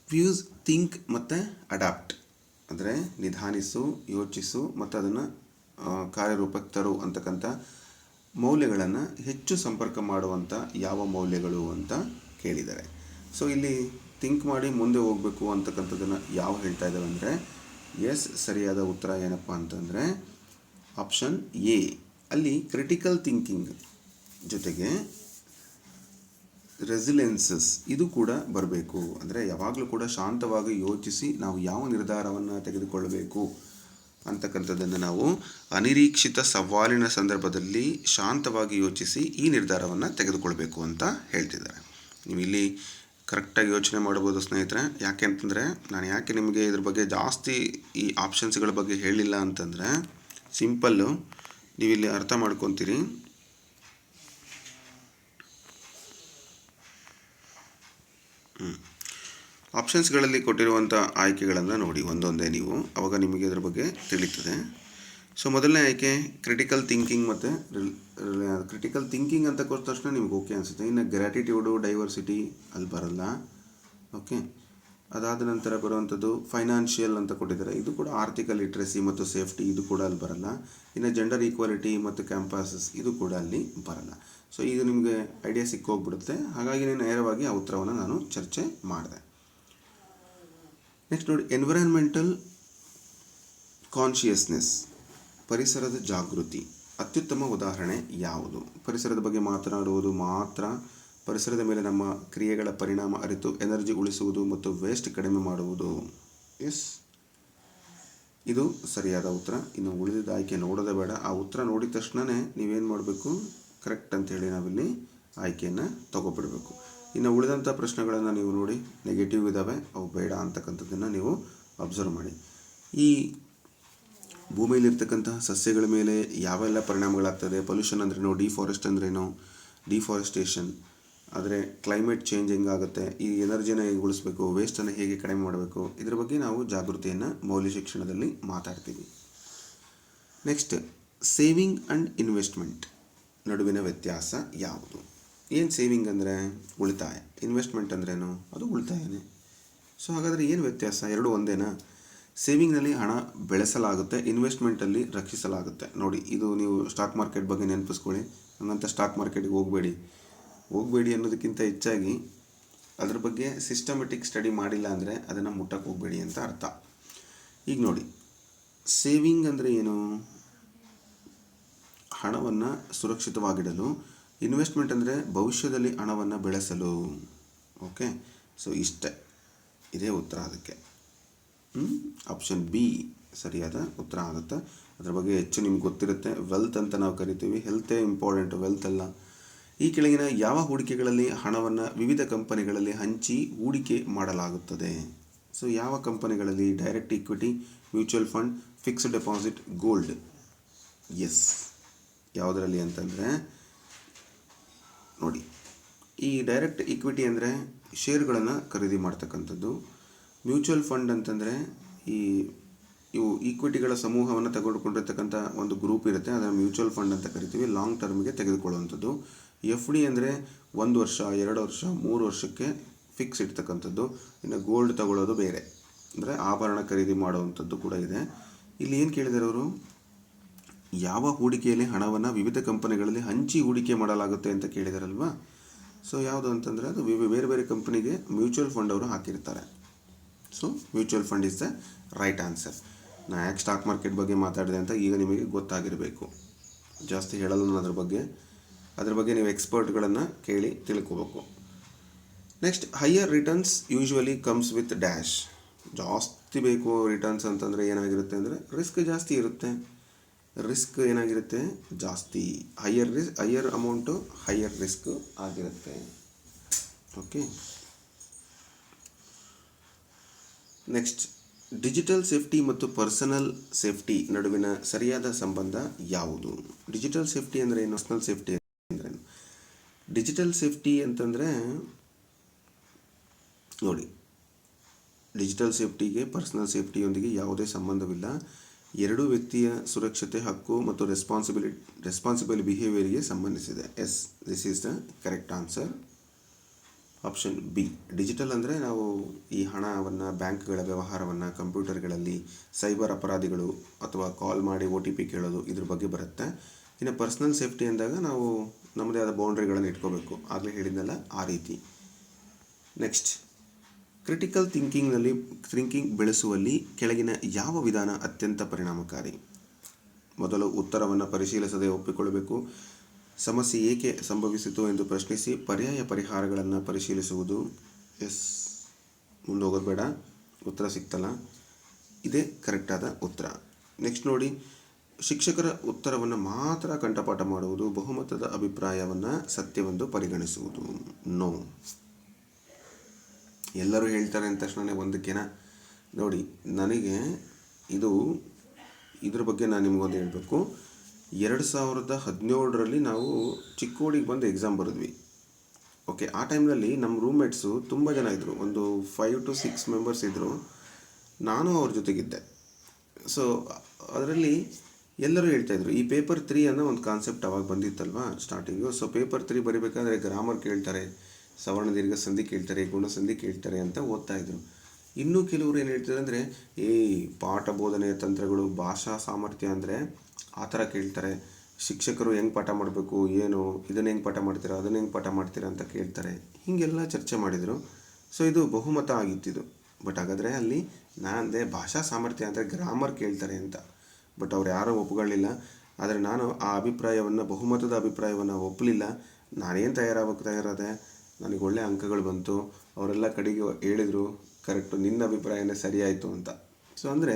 ಫ್ಯೂಸ್, ಥಿಂಕ್ ಮತ್ತು ಅಡಾಪ್ಟ್ ಅಂದರೆ ನಿಧಾನಿಸು, ಯೋಚಿಸು ಮತ್ತು ಅದನ್ನು ಕಾರ್ಯರೂಪಕ್ಕೆ ತರು ಅಂತಕ್ಕಂಥ ಮೌಲ್ಯಗಳನ್ನು ಹೆಚ್ಚು ಸಂಪರ್ಕ ಮಾಡುವಂಥ ಯಾವ ಮೌಲ್ಯಗಳು ಅಂತ ಕೇಳಿದ್ದಾರೆ. ಸೊ ಇಲ್ಲಿ ಥಿಂಕ್ ಮಾಡಿ ಮುಂದೆ ಹೋಗಬೇಕು ಅಂತಕ್ಕಂಥದ್ದನ್ನು ಯಾವ ಹೇಳ್ತಾ ಇದ್ದಾವೆ ಅಂದರೆ, ಎಸ್, ಸರಿಯಾದ ಉತ್ತರ ಏನಪ್ಪ ಅಂತಂದರೆ ಆಪ್ಷನ್ ಎ. ಅಲ್ಲಿ ಕ್ರಿಟಿಕಲ್ ಥಿಂಕಿಂಗ್ ಜೊತೆಗೆ ರೆಸಿಲೆನ್ಸಸ್ ಇದು ಕೂಡ ಬರಬೇಕು. ಅಂದರೆ ಯಾವಾಗಲೂ ಕೂಡ ಶಾಂತವಾಗಿ ಯೋಚಿಸಿ ನಾವು ಯಾವ ನಿರ್ಧಾರವನ್ನು ತೆಗೆದುಕೊಳ್ಳಬೇಕು ಅಂತಕ್ಕಂಥದ್ದನ್ನು ನಾವು ಅನಿರೀಕ್ಷಿತ ಸವಾಲಿನ ಸಂದರ್ಭದಲ್ಲಿ ಶಾಂತವಾಗಿ ಯೋಚಿಸಿ ಈ ನಿರ್ಧಾರವನ್ನು ತೆಗೆದುಕೊಳ್ಬೇಕು ಅಂತ ಹೇಳ್ತಿದ್ದಾರೆ. ನೀವು ಇಲ್ಲಿ ಕರೆಕ್ಟಾಗಿ ಯೋಚನೆ ಮಾಡ್ಬೋದು ಸ್ನೇಹಿತರೆ. ಯಾಕೆ ಅಂತಂದರೆ, ನಾನು ಯಾಕೆ ನಿಮಗೆ ಇದ್ರ ಬಗ್ಗೆ ಜಾಸ್ತಿ ಈ ಆಪ್ಷನ್ಸ್ಗಳ ಬಗ್ಗೆ ಹೇಳಿಲ್ಲ ಅಂತಂದರೆ, ಸಿಂಪಲ್ಲು ನೀವಿಲ್ಲಿ ಅರ್ಥ ಮಾಡ್ಕೊತೀರಿ. ಆಪ್ಷನ್ಸ್ಗಳಲ್ಲಿ ಕೊಟ್ಟಿರುವಂಥ ಆಯ್ಕೆಗಳನ್ನು ನೋಡಿ ಒಂದೊಂದೇ ನೀವು, ಆವಾಗ ನಿಮಗೆ ಇದ್ರ ಬಗ್ಗೆ ತಿಳಿತದೆ. ಸೊ ಮೊದಲನೇ ಆಯ್ಕೆ ಕ್ರಿಟಿಕಲ್ ಥಿಂಕಿಂಗ್ ಮತ್ತು ಕ್ರಿಟಿಕಲ್ ಥಿಂಕಿಂಗ್ ಅಂತ ಕೊಟ್ಟ ತಕ್ಷಣ ನಿಮ್ಗೆ ಓಕೆ ಅನಿಸುತ್ತೆ. ಇನ್ನು ಗ್ರ್ಯಾಟಿಟ್ಯೂಡು, ಡೈವರ್ಸಿಟಿ ಅಲ್ಲಿ ಬರಲ್ಲ. ಓಕೆ, ಅದಾದ ನಂತರ ಬರುವಂಥದ್ದು ಫೈನಾನ್ಷಿಯಲ್ ಅಂತ ಕೊಟ್ಟಿದ್ದಾರೆ, ಇದು ಕೂಡ ಆರ್ಥಿಕ ಲಿಟ್ರಸಿ ಮತ್ತು ಸೇಫ್ಟಿ, ಇದು ಕೂಡ ಅಲ್ಲಿ ಬರಲ್ಲ. ಇನ್ನು ಜೆಂಡರ್ ಈಕ್ವಾಲಿಟಿ ಮತ್ತು ಕ್ಯಾಂಪಸಸ್ ಇದು ಕೂಡ ಅಲ್ಲಿ ಬರಲ್ಲ. ಸೊ ಇದು ನಿಮಗೆ ಐಡಿಯಾ ಸಿಕ್ಕೋಗ್ಬಿಡುತ್ತೆ. ಹಾಗಾಗಿ ನೇರವಾಗಿ ಆ ಉತ್ತರವನ್ನು ನಾನು ಚರ್ಚೆ ಮಾಡಿದೆ. ನೆಕ್ಸ್ಟ್ ನೋಡಿ, ಎನ್ವಿರಾನ್ಮೆಂಟಲ್ ಕಾನ್ಷಿಯಸ್ನೆಸ್, ಪರಿಸರದ ಜಾಗೃತಿ ಅತ್ಯುತ್ತಮ ಉದಾಹರಣೆ ಯಾವುದು? ಪರಿಸರದ ಬಗ್ಗೆ ಮಾತನಾಡುವುದು ಮಾತ್ರ, ಪರಿಸರದ ಮೇಲೆ ನಮ್ಮ ಕ್ರಿಯೆಗಳ ಪರಿಣಾಮ ಅರಿತು ಎನರ್ಜಿ ಉಳಿಸುವುದು ಮತ್ತು ವೇಸ್ಟ್ ಕಡಿಮೆ ಮಾಡುವುದು. ಎಸ್, ಇದು ಸರಿಯಾದ ಉತ್ತರ. ಇನ್ನು ಉಳಿದಿದ್ದ ಆಯ್ಕೆ ನೋಡೋದೇ ಬೇಡ, ಆ ಉತ್ತರ ನೋಡಿದ ತಕ್ಷಣವೇ ನೀವೇನು ಮಾಡಬೇಕು, ಕರೆಕ್ಟ್ ಅಂತೇಳಿ ನಾವಿಲ್ಲಿ ಆಯ್ಕೆಯನ್ನು ತಗೊಬಿಡಬೇಕು. ಇನ್ನು ಉಳಿದಂಥ ಪ್ರಶ್ನೆಗಳನ್ನು ನೀವು ನೋಡಿ, ನೆಗೆಟಿವ್ ಇದ್ದಾವೆ, ಅವು ಬೇಡ ಅಂತಕ್ಕಂಥದ್ದನ್ನು ನೀವು ಅಬ್ಸರ್ವ್ ಮಾಡಿ. ಈ ಭೂಮಿಯಲ್ಲಿರ್ತಕ್ಕಂತಹ ಸಸ್ಯಗಳ ಮೇಲೆ ಯಾವೆಲ್ಲ ಪರಿಣಾಮಗಳಾಗ್ತದೆ, ಪೊಲ್ಯೂಷನ್ ಅಂದ್ರೇನು, ಡಿಫಾರೆಸ್ಟೇಷನ್, ಆದರೆ ಕ್ಲೈಮೇಟ್ ಚೇಂಜ್ ಹೆಂಗಾಗುತ್ತೆ, ಈ ಎನರ್ಜಿನ ಹೇಗೆ ಉಳಿಸ್ಬೇಕು, ವೇಸ್ಟನ್ನು ಹೇಗೆ ಕಡಿಮೆ ಮಾಡಬೇಕು, ಇದ್ರ ಬಗ್ಗೆ ನಾವು ಜಾಗೃತಿಯನ್ನು ಮೌಲ್ಯ ಶಿಕ್ಷಣದಲ್ಲಿ ಮಾತಾಡ್ತೀವಿ. ನೆಕ್ಸ್ಟ್, ಸೇವಿಂಗ್ ಆ್ಯಂಡ್ ಇನ್ವೆಸ್ಟ್ಮೆಂಟ್ ನಡುವಿನ ವ್ಯತ್ಯಾಸ ಯಾವುದು? ಏನು ಸೇವಿಂಗ್ ಅಂದರೆ ಉಳಿತಾಯ, ಇನ್ವೆಸ್ಟ್ಮೆಂಟ್ ಅಂದ್ರೇನು, ಅದು ಉಳಿತಾಯನೇ. ಸೊ ಹಾಗಾದರೆ ಏನು ವ್ಯತ್ಯಾಸ? ಎರಡು ಒಂದೇನಾ? ಸೇವಿಂಗ್ನಲ್ಲಿ ಹಣ ಬೆಳೆಸಲಾಗುತ್ತೆ, ಇನ್ವೆಸ್ಟ್ಮೆಂಟಲ್ಲಿ ರಕ್ಷಿಸಲಾಗುತ್ತೆ. ನೋಡಿ, ಇದು ನೀವು ಸ್ಟಾಕ್ ಮಾರ್ಕೆಟ್ ಬಗ್ಗೆ ನೆನಪಿಸ್ಕೊಳ್ಳಿ. ಹಂಗಂತ ಸ್ಟಾಕ್ ಮಾರ್ಕೆಟ್ಗೆ ಹೋಗಬೇಡಿ ಅನ್ನೋದಕ್ಕಿಂತ ಹೆಚ್ಚಾಗಿ ಅದ್ರ ಬಗ್ಗೆ ಸಿಸ್ಟಮೆಟಿಕ್ ಸ್ಟಡಿ ಮಾಡಿಲ್ಲ ಅಂದರೆ ಅದನ್ನು ಮುಟ್ಟಕ್ಕೆ ಹೋಗಬೇಡಿ ಅಂತ ಅರ್ಥ. ಈಗ ನೋಡಿ, ಸೇವಿಂಗ್ ಅಂದರೆ ಏನು? ಹಣವನ್ನು ಸುರಕ್ಷಿತವಾಗಿಡಲು. ಇನ್ವೆಸ್ಟ್ಮೆಂಟ್ ಅಂದರೆ ಭವಿಷ್ಯದಲ್ಲಿ ಹಣವನ್ನು ಬೆಳೆಸಲು. ಓಕೆ, ಸೊ ಇದೇ ಉತ್ತರ ಅದಕ್ಕೆ. ಆಪ್ಷನ್ ಬಿ ಸರಿಯಾದ ಉತ್ತರ ಆಗುತ್ತೆ. ಅದರ ಬಗ್ಗೆ ಹೆಚ್ಚು ನಿಮ್ಗೆ ಗೊತ್ತಿರುತ್ತೆ. ವೆಲ್ತ್ ಅಂತ ನಾವು ಕರಿತೀವಿ, ಹೆಲ್ತೇ ಇಂಪಾರ್ಟೆಂಟ್, ವೆಲ್ತ್ ಅಲ್ಲ. ಈ ಕೆಳಗಿನ ಯಾವ ಹೂಡಿಕೆಗಳಲ್ಲಿ ಹಣವನ್ನು ವಿವಿಧ ಕಂಪನಿಗಳಲ್ಲಿ ಹಂಚಿ ಹೂಡಿಕೆ ಮಾಡಲಾಗುತ್ತದೆ? ಸೊ ಯಾವ ಕಂಪನಿಗಳಲ್ಲಿ? Direct equity, mutual fund, fixed deposit, gold. Yes. ಯಾವುದರಲ್ಲಿ ಅಂತಂದರೆ ನೋಡಿ, ಈ ಡೈರೆಕ್ಟ್ ಇಕ್ವಿಟಿ ಅಂದರೆ ಶೇರ್ಗಳನ್ನು ಖರೀದಿ ಮಾಡ್ತಕ್ಕಂಥದ್ದು. ಮ್ಯೂಚುವಲ್ ಫಂಡ್ ಅಂತಂದರೆ ಇವು ಈಕ್ವಿಟಿಗಳ ಸಮೂಹವನ್ನು ತೆಗೆದುಕೊಂಡಿರ್ತಕ್ಕಂಥ ಒಂದು ಗ್ರೂಪ್ ಇರುತ್ತೆ, ಅದನ್ನು ಮ್ಯೂಚುವಲ್ ಫಂಡ್ ಅಂತ ಕರಿತೀವಿ, ಲಾಂಗ್ ಟರ್ಮ್ಗೆ ತೆಗೆದುಕೊಳ್ಳುವಂಥದ್ದು. ಎಫ್ ಡಿ ಅಂದರೆ 1 ವರ್ಷ, 2 ವರ್ಷ, 3 ವರ್ಷಕ್ಕೆ ಫಿಕ್ಸ್ ಇಡ್ತಕ್ಕಂಥದ್ದು. ಇನ್ನು ಗೋಲ್ಡ್ ತಗೊಳ್ಳೋದು ಬೇರೆ, ಅಂದರೆ ಆಭರಣ ಖರೀದಿ ಮಾಡುವಂಥದ್ದು ಕೂಡ ಇದೆ. ಇಲ್ಲಿ ಏನು ಕೇಳಿದ್ದಾರೆ ಅವರು, ಯಾವ ಹೂಡಿಕೆಯಲ್ಲಿ ಹಣವನ್ನು ವಿವಿಧ ಕಂಪನಿಗಳಲ್ಲಿ ಹಂಚಿ ಹೂಡಿಕೆ ಮಾಡಲಾಗುತ್ತೆ ಅಂತ ಕೇಳಿದಾರಲ್ವಾ. ಸೊ ಯಾವುದು ಅಂತಂದರೆ ಅದು ಬೇರೆ ಬೇರೆ ಕಂಪನಿಗೆ ಮ್ಯೂಚುವಲ್ ಫಂಡ್ ಅವರು ಹಾಕಿರ್ತಾರೆ. So mutual fund is the right answer. ನಾನು ಯಾಕೆ ಸ್ಟಾಕ್ ಮಾರ್ಕೆಟ್ ಬಗ್ಗೆ ಮಾತಾಡಿದೆ ಅಂತ ಈಗ ನಿಮಗೆ ಗೊತ್ತಾಗಿರಬೇಕು. ಜಾಸ್ತಿ ಹೇಳಲ್ಲ ನಾನು ಅದ್ರ ಬಗ್ಗೆ ನೀವು ಎಕ್ಸ್ಪರ್ಟ್ಗಳನ್ನು ಕೇಳಿ ತಿಳ್ಕೋಬೇಕು. Next, higher returns usually comes with dash. ಜಾಸ್ತಿ ಬೇಕು ರಿಟರ್ನ್ಸ್ ಅಂತಂದರೆ ಏನಾಗಿರುತ್ತೆ ಅಂದರೆ ರಿಸ್ಕ್ ಜಾಸ್ತಿ ಇರುತ್ತೆ. ರಿಸ್ಕ್ ಏನಾಗಿರುತ್ತೆ ಜಾಸ್ತಿ, ಹೈಯರ್ ಅಮೌಂಟು ಹೈಯರ್ ರಿಸ್ಕ್ ಆಗಿರುತ್ತೆ. ಓಕೆ. ನೆಕ್ಸ್ಟ್, ಡಿಜಿಟಲ್ ಸೇಫ್ಟಿ ಮತ್ತು ಪರ್ಸನಲ್ ಸೇಫ್ಟಿ ನಡುವಿನ ಸರಿಯಾದ ಸಂಬಂಧ ಯಾವುದು? ಡಿಜಿಟಲ್ ಸೇಫ್ಟಿ ಅಂದರೆ ಏನು, ಪರ್ಸನಲ್ ಸೇಫ್ಟಿ ಅಂದರೆ? ಡಿಜಿಟಲ್ ಸೇಫ್ಟಿ ಅಂತಂದರೆ ನೋಡಿ, ಡಿಜಿಟಲ್ ಸೇಫ್ಟಿಗೆ ಪರ್ಸನಲ್ ಸೇಫ್ಟಿಯೊಂದಿಗೆ ಯಾವುದೇ ಸಂಬಂಧವಿಲ್ಲ. ಎರಡೂ ವ್ಯಕ್ತಿಯ ಸುರಕ್ಷತೆ, ಹಕ್ಕು ಮತ್ತು ರೆಸ್ಪಾನ್ಸಿಬಲ್ ಬಿಹೇವಿಯರ್ಗೆ ಸಂಬಂಧಿಸಿದೆ. Yes, this is the correct answer. Option B. Digital ಅಂದರೆ ನಾವು ಈ ಹಣವನ್ನು, ಬ್ಯಾಂಕ್ಗಳ ವ್ಯವಹಾರವನ್ನು ಕಂಪ್ಯೂಟರ್ಗಳಲ್ಲಿ, ಸೈಬರ್ ಅಪರಾಧಿಗಳು ಅಥವಾ ಕಾಲ್ ಮಾಡಿ OTP ಕೇಳೋದು, ಇದ್ರ ಬಗ್ಗೆ ಬರುತ್ತೆ. ಇನ್ನು ಪರ್ಸನಲ್ ಸೇಫ್ಟಿ ಅಂದಾಗ ನಾವು ನಮ್ಮದೇ ಆದ ಬೌಂಡ್ರಿಗಳನ್ನು ಇಟ್ಕೋಬೇಕು, ಆಗಲೇ ಹೇಳಿದ್ನಲ್ಲ ಆ ರೀತಿ. ನೆಕ್ಸ್ಟ್, ಕ್ರಿಟಿಕಲ್ ಥಿಂಕಿಂಗ್ ಬೆಳೆಸುವಲ್ಲಿ ಕೆಳಗಿನ ಯಾವ ವಿಧಾನ ಅತ್ಯಂತ ಪರಿಣಾಮಕಾರಿ? ಮೊದಲು ಉತ್ತರವನ್ನು ಪರಿಶೀಲಿಸದೆ ಒಪ್ಪಿಕೊಳ್ಳಬೇಕು. ಸಮಸ್ಯೆ ಏಕೆ ಸಂಭವಿಸಿತು ಎಂದು ಪ್ರಶ್ನಿಸಿ ಪರ್ಯಾಯ ಪರಿಹಾರಗಳನ್ನು ಪರಿಶೀಲಿಸುವುದು. ಎಸ್, ಮುಂದೋಗೋದು ಬೇಡ, ಉತ್ತರ ಸಿಗ್ತಲ್ಲ, ಇದೇ ಕರೆಕ್ಟಾದ ಉತ್ತರ. ನೆಕ್ಸ್ಟ್ ನೋಡಿ, ಶಿಕ್ಷಕರ ಉತ್ತರವನ್ನು ಮಾತ್ರ ಕಂಠಪಾಠ ಮಾಡುವುದು. ಬಹುಮತದ ಅಭಿಪ್ರಾಯವನ್ನು ಸತ್ಯವೆಂದು ಪರಿಗಣಿಸುವುದು. ನೋ. ಎಲ್ಲರೂ ಹೇಳ್ತಾರೆ ಅಂದ ತಕ್ಷಣ ಒಂದಕ್ಕೆನಾ? ನೋಡಿ, ನನಗೆ ಇದ್ರ ಬಗ್ಗೆ ನಾನು ನಿಮಗೊಂದು ಹೇಳಬೇಕು. 2017ರಲ್ಲಿ ನಾವು ಚಿಕ್ಕೋಡಿಗೆ ಬಂದು ಎಕ್ಸಾಮ್ ಬರೆದ್ವಿ. ಓಕೆ, ಆ ಟೈಮ್ನಲ್ಲಿ ನಮ್ಮ ರೂಮ್ಮೇಟ್ಸು ತುಂಬ ಜನ ಇದ್ದರು, ಒಂದು 5 to 6 ಮೆಂಬರ್ಸ್ ಇದ್ದರು. ನಾನು ಅವ್ರ ಜೊತೆಗಿದ್ದೆ. ಸೊ ಅದರಲ್ಲಿ ಎಲ್ಲರೂ ಹೇಳ್ತಾಯಿದ್ರು, ಈ ಪೇಪರ್ 3 ಅನ್ನೋ ಒಂದು ಕಾನ್ಸೆಪ್ಟ್ ಅವಾಗ ಬಂದಿತ್ತಲ್ವ ಸ್ಟಾರ್ಟಿಂಗು. ಸೊ ಪೇಪರ್ 3 ಬರೀಬೇಕಾದ್ರೆ ಗ್ರಾಮರ್ ಕೇಳ್ತಾರೆ, ಸವರ್ಣ ದೀರ್ಘ ಸಂಧಿ ಕೇಳ್ತಾರೆ, ಗುಣಸಂಧಿ ಕೇಳ್ತಾರೆ ಅಂತ ಓದ್ತಾಯಿದ್ರು. ಇನ್ನೂ ಕೆಲವರು ಏನು ಹೇಳ್ತಾರೆ ಅಂದರೆ, ಪಾಠ ಬೋಧನೆಯ ತಂತ್ರಗಳು, ಭಾಷಾ ಸಾಮರ್ಥ್ಯ ಅಂದರೆ ಆ ಥರ ಕೇಳ್ತಾರೆ. ಶಿಕ್ಷಕರು ಹೆಂಗೆ ಪಾಠ ಮಾಡಬೇಕು, ಏನು ಇದನ್ನು ಹೆಂಗೆ ಪಾಠ ಮಾಡ್ತೀರಾ, ಅದನ್ನು ಹೆಂಗೆ ಪಾಠ ಮಾಡ್ತೀರಾ ಅಂತ ಕೇಳ್ತಾರೆ. ಹೀಗೆಲ್ಲ ಚರ್ಚೆ ಮಾಡಿದರು. ಸೊ ಇದು ಬಹುಮತ ಆಗಿತ್ತಿದು. ಬಟ್ ಹಾಗಾದರೆ ಅಲ್ಲಿ ನಾನಂದೆ ಭಾಷಾ ಸಾಮರ್ಥ್ಯ ಅಂದರೆ ಗ್ರಾಮರ್ ಕೇಳ್ತಾರೆ ಅಂತ. ಬಟ್ ಅವ್ರು ಯಾರೂ ಒಪ್ಕೊಳ್ಳಿಲ್ಲ. ಆದರೆ ನಾನು ಆ ಅಭಿಪ್ರಾಯವನ್ನು, ಬಹುಮತದ ಅಭಿಪ್ರಾಯವನ್ನು ಒಪ್ಪಲಿಲ್ಲ. ನಾನೇನು ತಯಾರಾದೆ, ನನಗೆ ಒಳ್ಳೆಯ ಅಂಕಗಳು ಬಂತು. ಅವರೆಲ್ಲ ಕಡೆಗೆ ಹೇಳಿದರು, ಕರೆಕ್ಟು, ನಿನ್ನ ಅಭಿಪ್ರಾಯನೇ ಸರಿಯಾಯಿತು ಅಂತ. ಸೊ ಅಂದರೆ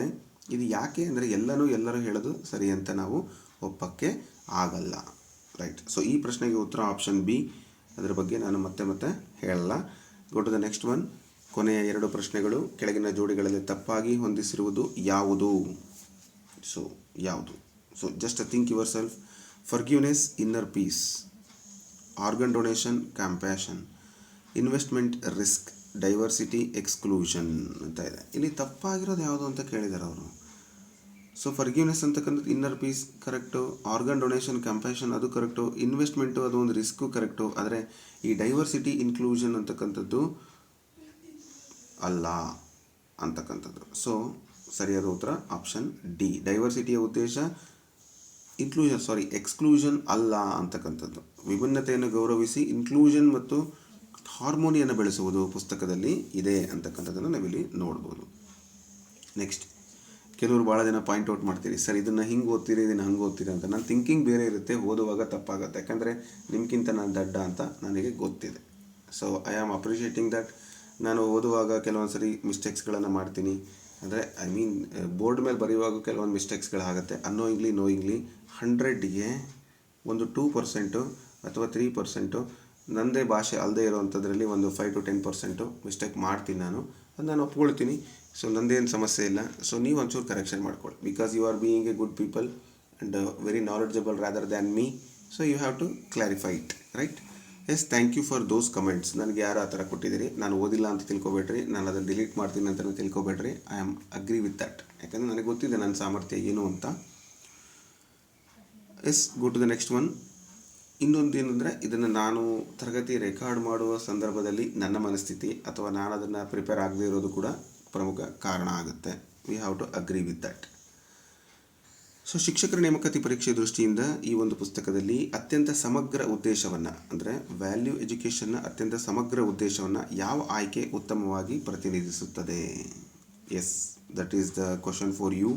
ಇದು ಯಾಕೆ ಅಂದರೆ ಎಲ್ಲರೂ ಹೇಳೋದು ಸರಿ ಅಂತ ನಾವು ಒಪ್ಪಕ್ಕೆ ಆಗಲ್ಲ. ರೈಟ್. ಸೊ ಈ ಪ್ರಶ್ನೆಗೆ ಉತ್ತರ ಆಪ್ಷನ್ ಬಿ. ಅದರ ಬಗ್ಗೆ ನಾನು ಮತ್ತೆ ಹೇಳಲ್ಲ. Go to the next one. ಕೊನೆಯ 2 ಪ್ರಶ್ನೆಗಳು. ಕೆಳಗಿನ ಜೋಡಿಗಳಲ್ಲಿ ತಪ್ಪಾಗಿ ಹೊಂದಿಸಿರುವುದು ಯಾವುದು? ಸೊ ಯಾವುದು? So just think yourself. Forgiveness, inner peace. Organ donation, compassion. Investment, risk. Diversity, exclusion ಅಂತ ಇದೆ. ಇಲ್ಲಿ ತಪ್ಪಾಗಿರೋದು ಯಾವುದು ಅಂತ ಕೇಳಿದ್ದಾರೆ ಅವರು. ಸೊ ಫರ್ಗ್ಯೂನೆಸ್ ಅಂತಕ್ಕಂಥದ್ದು inner peace correct, organ donation, compassion ಅದು ಕರೆಕ್ಟು, ಇನ್ವೆಸ್ಟ್ಮೆಂಟು ಅದು ಒಂದು ರಿಸ್ಕು ಕರೆಕ್ಟು. ಆದರೆ ಈ ಡೈವರ್ಸಿಟಿ, ಇನ್ಕ್ಲೂಷನ್ ಅಂತಕ್ಕಂಥದ್ದು ಅಲ್ಲ ಅಂತಕ್ಕಂಥದ್ದು. ಸೊ ಸರಿಯಾದ ಉತ್ತರ ಆಪ್ಷನ್ ಡಿ. ಡೈವರ್ಸಿಟಿಯ ಉದ್ದೇಶ ಎಕ್ಸ್ಕ್ಲೂಷನ್ ಅಲ್ಲ ಅಂತಕ್ಕಂಥದ್ದು. ವಿಭಿನ್ನತೆಯನ್ನು ಗೌರವಿಸಿ ಇನ್ಕ್ಲೂಷನ್ ಮತ್ತು ಹಾರ್ಮೋನಿಯನ್ನು ಬೆಳೆಸುವುದು ಪುಸ್ತಕದಲ್ಲಿ ಇದೆ ಅಂತಕ್ಕಂಥದ್ದನ್ನು ನಾವಿಲ್ಲಿ ನೋಡ್ಬೋದು. ನೆಕ್ಸ್ಟ್, ಕೆಲವರು ಭಾಳ ಜನ ಪಾಯಿಂಟ್ ಔಟ್ ಮಾಡ್ತೀರಿ, ಸರ್ ಇದನ್ನು ಹಿಂಗೆ ಓದ್ತೀರಿ, ಇದನ್ನು ಹಂಗೆ ಓದ್ತೀರಿ ಅಂತ. ನನ್ನ ಥಿಂಕಿಂಗ್ ಬೇರೆ ಇರುತ್ತೆ, ಓದುವಾಗ ತಪ್ಪಾಗುತ್ತೆ. ಯಾಕಂದರೆ ನಿಮ್ಗಿಂತ ನಾನು ದಡ್ಡ ಅಂತ ನನಗೆ ಗೊತ್ತಿದೆ. So I am appreciating that. ನಾನು ಓದುವಾಗ ಕೆಲವೊಂದು ಸರಿ ಮಿಸ್ಟೇಕ್ಸ್ಗಳನ್ನು ಮಾಡ್ತೀನಿ. ಅಂದರೆ ಬೋರ್ಡ್ ಮೇಲೆ ಬರೆಯುವಾಗ ಕೆಲವೊಂದು ಮಿಸ್ಟೇಕ್ಸ್ಗಳಾಗುತ್ತೆ. ನೋಯಿಂಗ್ಲಿ 100ಗೆ ಒಂದು 2% ಅಥವಾ 3% ನನ್ನದೇ ಭಾಷೆ ಅಲ್ಲದೆ ಇರೋವಂಥದ್ರಲ್ಲಿ ಒಂದು 5 to 10% ಮಿಸ್ಟೇಕ್ ಮಾಡ್ತೀನಿ ನಾನು. ಅದು ನಾನು ಒಪ್ಕೊಳ್ತೀನಿ. ಸೊ ನಂದೇನು ಸಮಸ್ಯೆ ಇಲ್ಲ. ಸೊ ನೀವು ಒಂಚೂರು ಕರೆಕ್ಷನ್ ಮಾಡ್ಕೊಳ್ಳಿ. Because you are being a good people and very knowledgeable rather than me. So you have to clarify it, right? Yes, thank you for those comments. ನನಗೆ ಯಾರು ಆ ಥರ ಕೊಟ್ಟಿದ್ದೀರಿ, ನಾನು ಓದಿಲ್ಲ ಅಂತ ತಿಳ್ಕೊಬೇಡ್ರಿ, ನಾನು ಅದನ್ನು ಡಿಲೀಟ್ ಮಾಡ್ತೀನಿ ಅಂತಲೂ ತಿಳ್ಕೊಬೇಡ್ರಿ. I am agree with that. ಯಾಕಂದರೆ ನನಗೆ ಗೊತ್ತಿದೆ ನನ್ನ ಸಾಮರ್ಥ್ಯ ಏನು ಅಂತ. Yes, go to the next one. ಇನ್ನೊಂದು ಏನಂದರೆ, ಇದನ್ನು ನಾನು ತರಗತಿ ರೆಕಾರ್ಡ್ ಮಾಡುವ ಸಂದರ್ಭದಲ್ಲಿ ನನ್ನ ಮನಸ್ಥಿತಿ ಅಥವಾ ನಾನು ಅದನ್ನು ಪ್ರಿಪೇರ್ ಆಗದೇ ಇರೋದು ಕೂಡ ಪ್ರಮುಖ ಕಾರಣ ಆಗುತ್ತೆ. We have to agree with that. So ಶಿಕ್ಷಕರ ನೇಮಕಾತಿ ಪರೀಕ್ಷೆ ದೃಷ್ಟಿಯಿಂದ ಈ ಒಂದು ಪುಸ್ತಕದಲ್ಲಿ ಅತ್ಯಂತ ಸಮಗ್ರ ಉದ್ದೇಶವನ್ನು, ಅಂದರೆ ವ್ಯಾಲ್ಯೂ ಎಜುಕೇಷನ್ನ ಅತ್ಯಂತ ಸಮಗ್ರ ಉದ್ದೇಶವನ್ನು ಯಾವ ಆಯ್ಕೆ ಉತ್ತಮವಾಗಿ ಪ್ರತಿನಿಧಿಸುತ್ತದೆ? Yes, that is the question for you.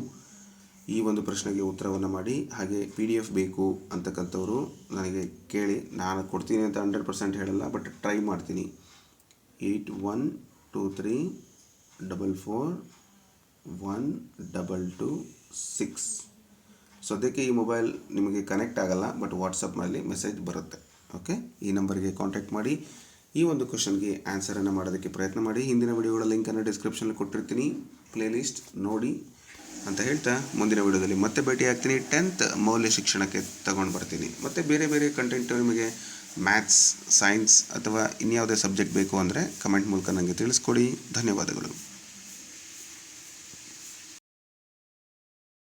ಈ ಒಂದು ಪ್ರಶ್ನೆಗೆ ಉತ್ತರವನ್ನು ಮಾಡಿ. ಹಾಗೆ PDF ಬೇಕು ಅಂತಕ್ಕಂಥವ್ರು ನನಗೆ ಕೇಳಿ, ನಾನು ಕೊಡ್ತೀನಿ ಅಂತ 100% ಹೇಳಲ್ಲ, ಬಟ್ ಟ್ರೈ ಮಾಡ್ತೀನಿ. 8123441226. ಸದ್ಯಕ್ಕೆ ಈ ಮೊಬೈಲ್ ನಿಮಗೆ ಕನೆಕ್ಟ್ ಆಗಲ್ಲ, ಬಟ್ ವಾಟ್ಸಪ್ನಲ್ಲಿ ಮೆಸೇಜ್ ಬರುತ್ತೆ. ಓಕೆ, ಈ ನಂಬರ್ಗೆ ಕಾಂಟ್ಯಾಕ್ಟ್ ಮಾಡಿ ಈ ಒಂದು ಕ್ವಶನ್ಗೆ ಆನ್ಸರನ್ನು ಮಾಡೋದಕ್ಕೆ ಪ್ರಯತ್ನ ಮಾಡಿ. ಹಿಂದಿನ ವಿಡಿಯೋಗಳ ಲಿಂಕನ್ನು ಡಿಸ್ಕ್ರಿಪ್ಷನಲ್ಲಿ ಕೊಟ್ಟಿರ್ತೀನಿ, ಪ್ಲೇಲಿಸ್ಟ್ ನೋಡಿ ಅಂತ ಹೇಳ್ತಾ ಮುಂದಿನ ವಿಡಿಯೋದಲ್ಲಿ ಮತ್ತೆ ಭೇಟಿ ಆಗ್ತೀನಿ. 10th ಮೌಲ್ಯ ಶಿಕ್ಷಣಕ್ಕೆ ತಗೊಂಡು ಬರ್ತೀನಿ. ಮತ್ತು ಬೇರೆ ಬೇರೆ ಕಂಟೆಂಟ್ ನಿಮಗೆ ಮ್ಯಾಥ್ಸ್, ಸೈನ್ಸ್ ಅಥವಾ ಇನ್ಯಾವುದೇ ಸಬ್ಜೆಕ್ಟ್ ಬೇಕು ಅಂದರೆ ಕಮೆಂಟ್ ಮೂಲಕ ನನಗೆ ತಿಳಿಸ್ಕೊಡಿ. ಧನ್ಯವಾದಗಳು.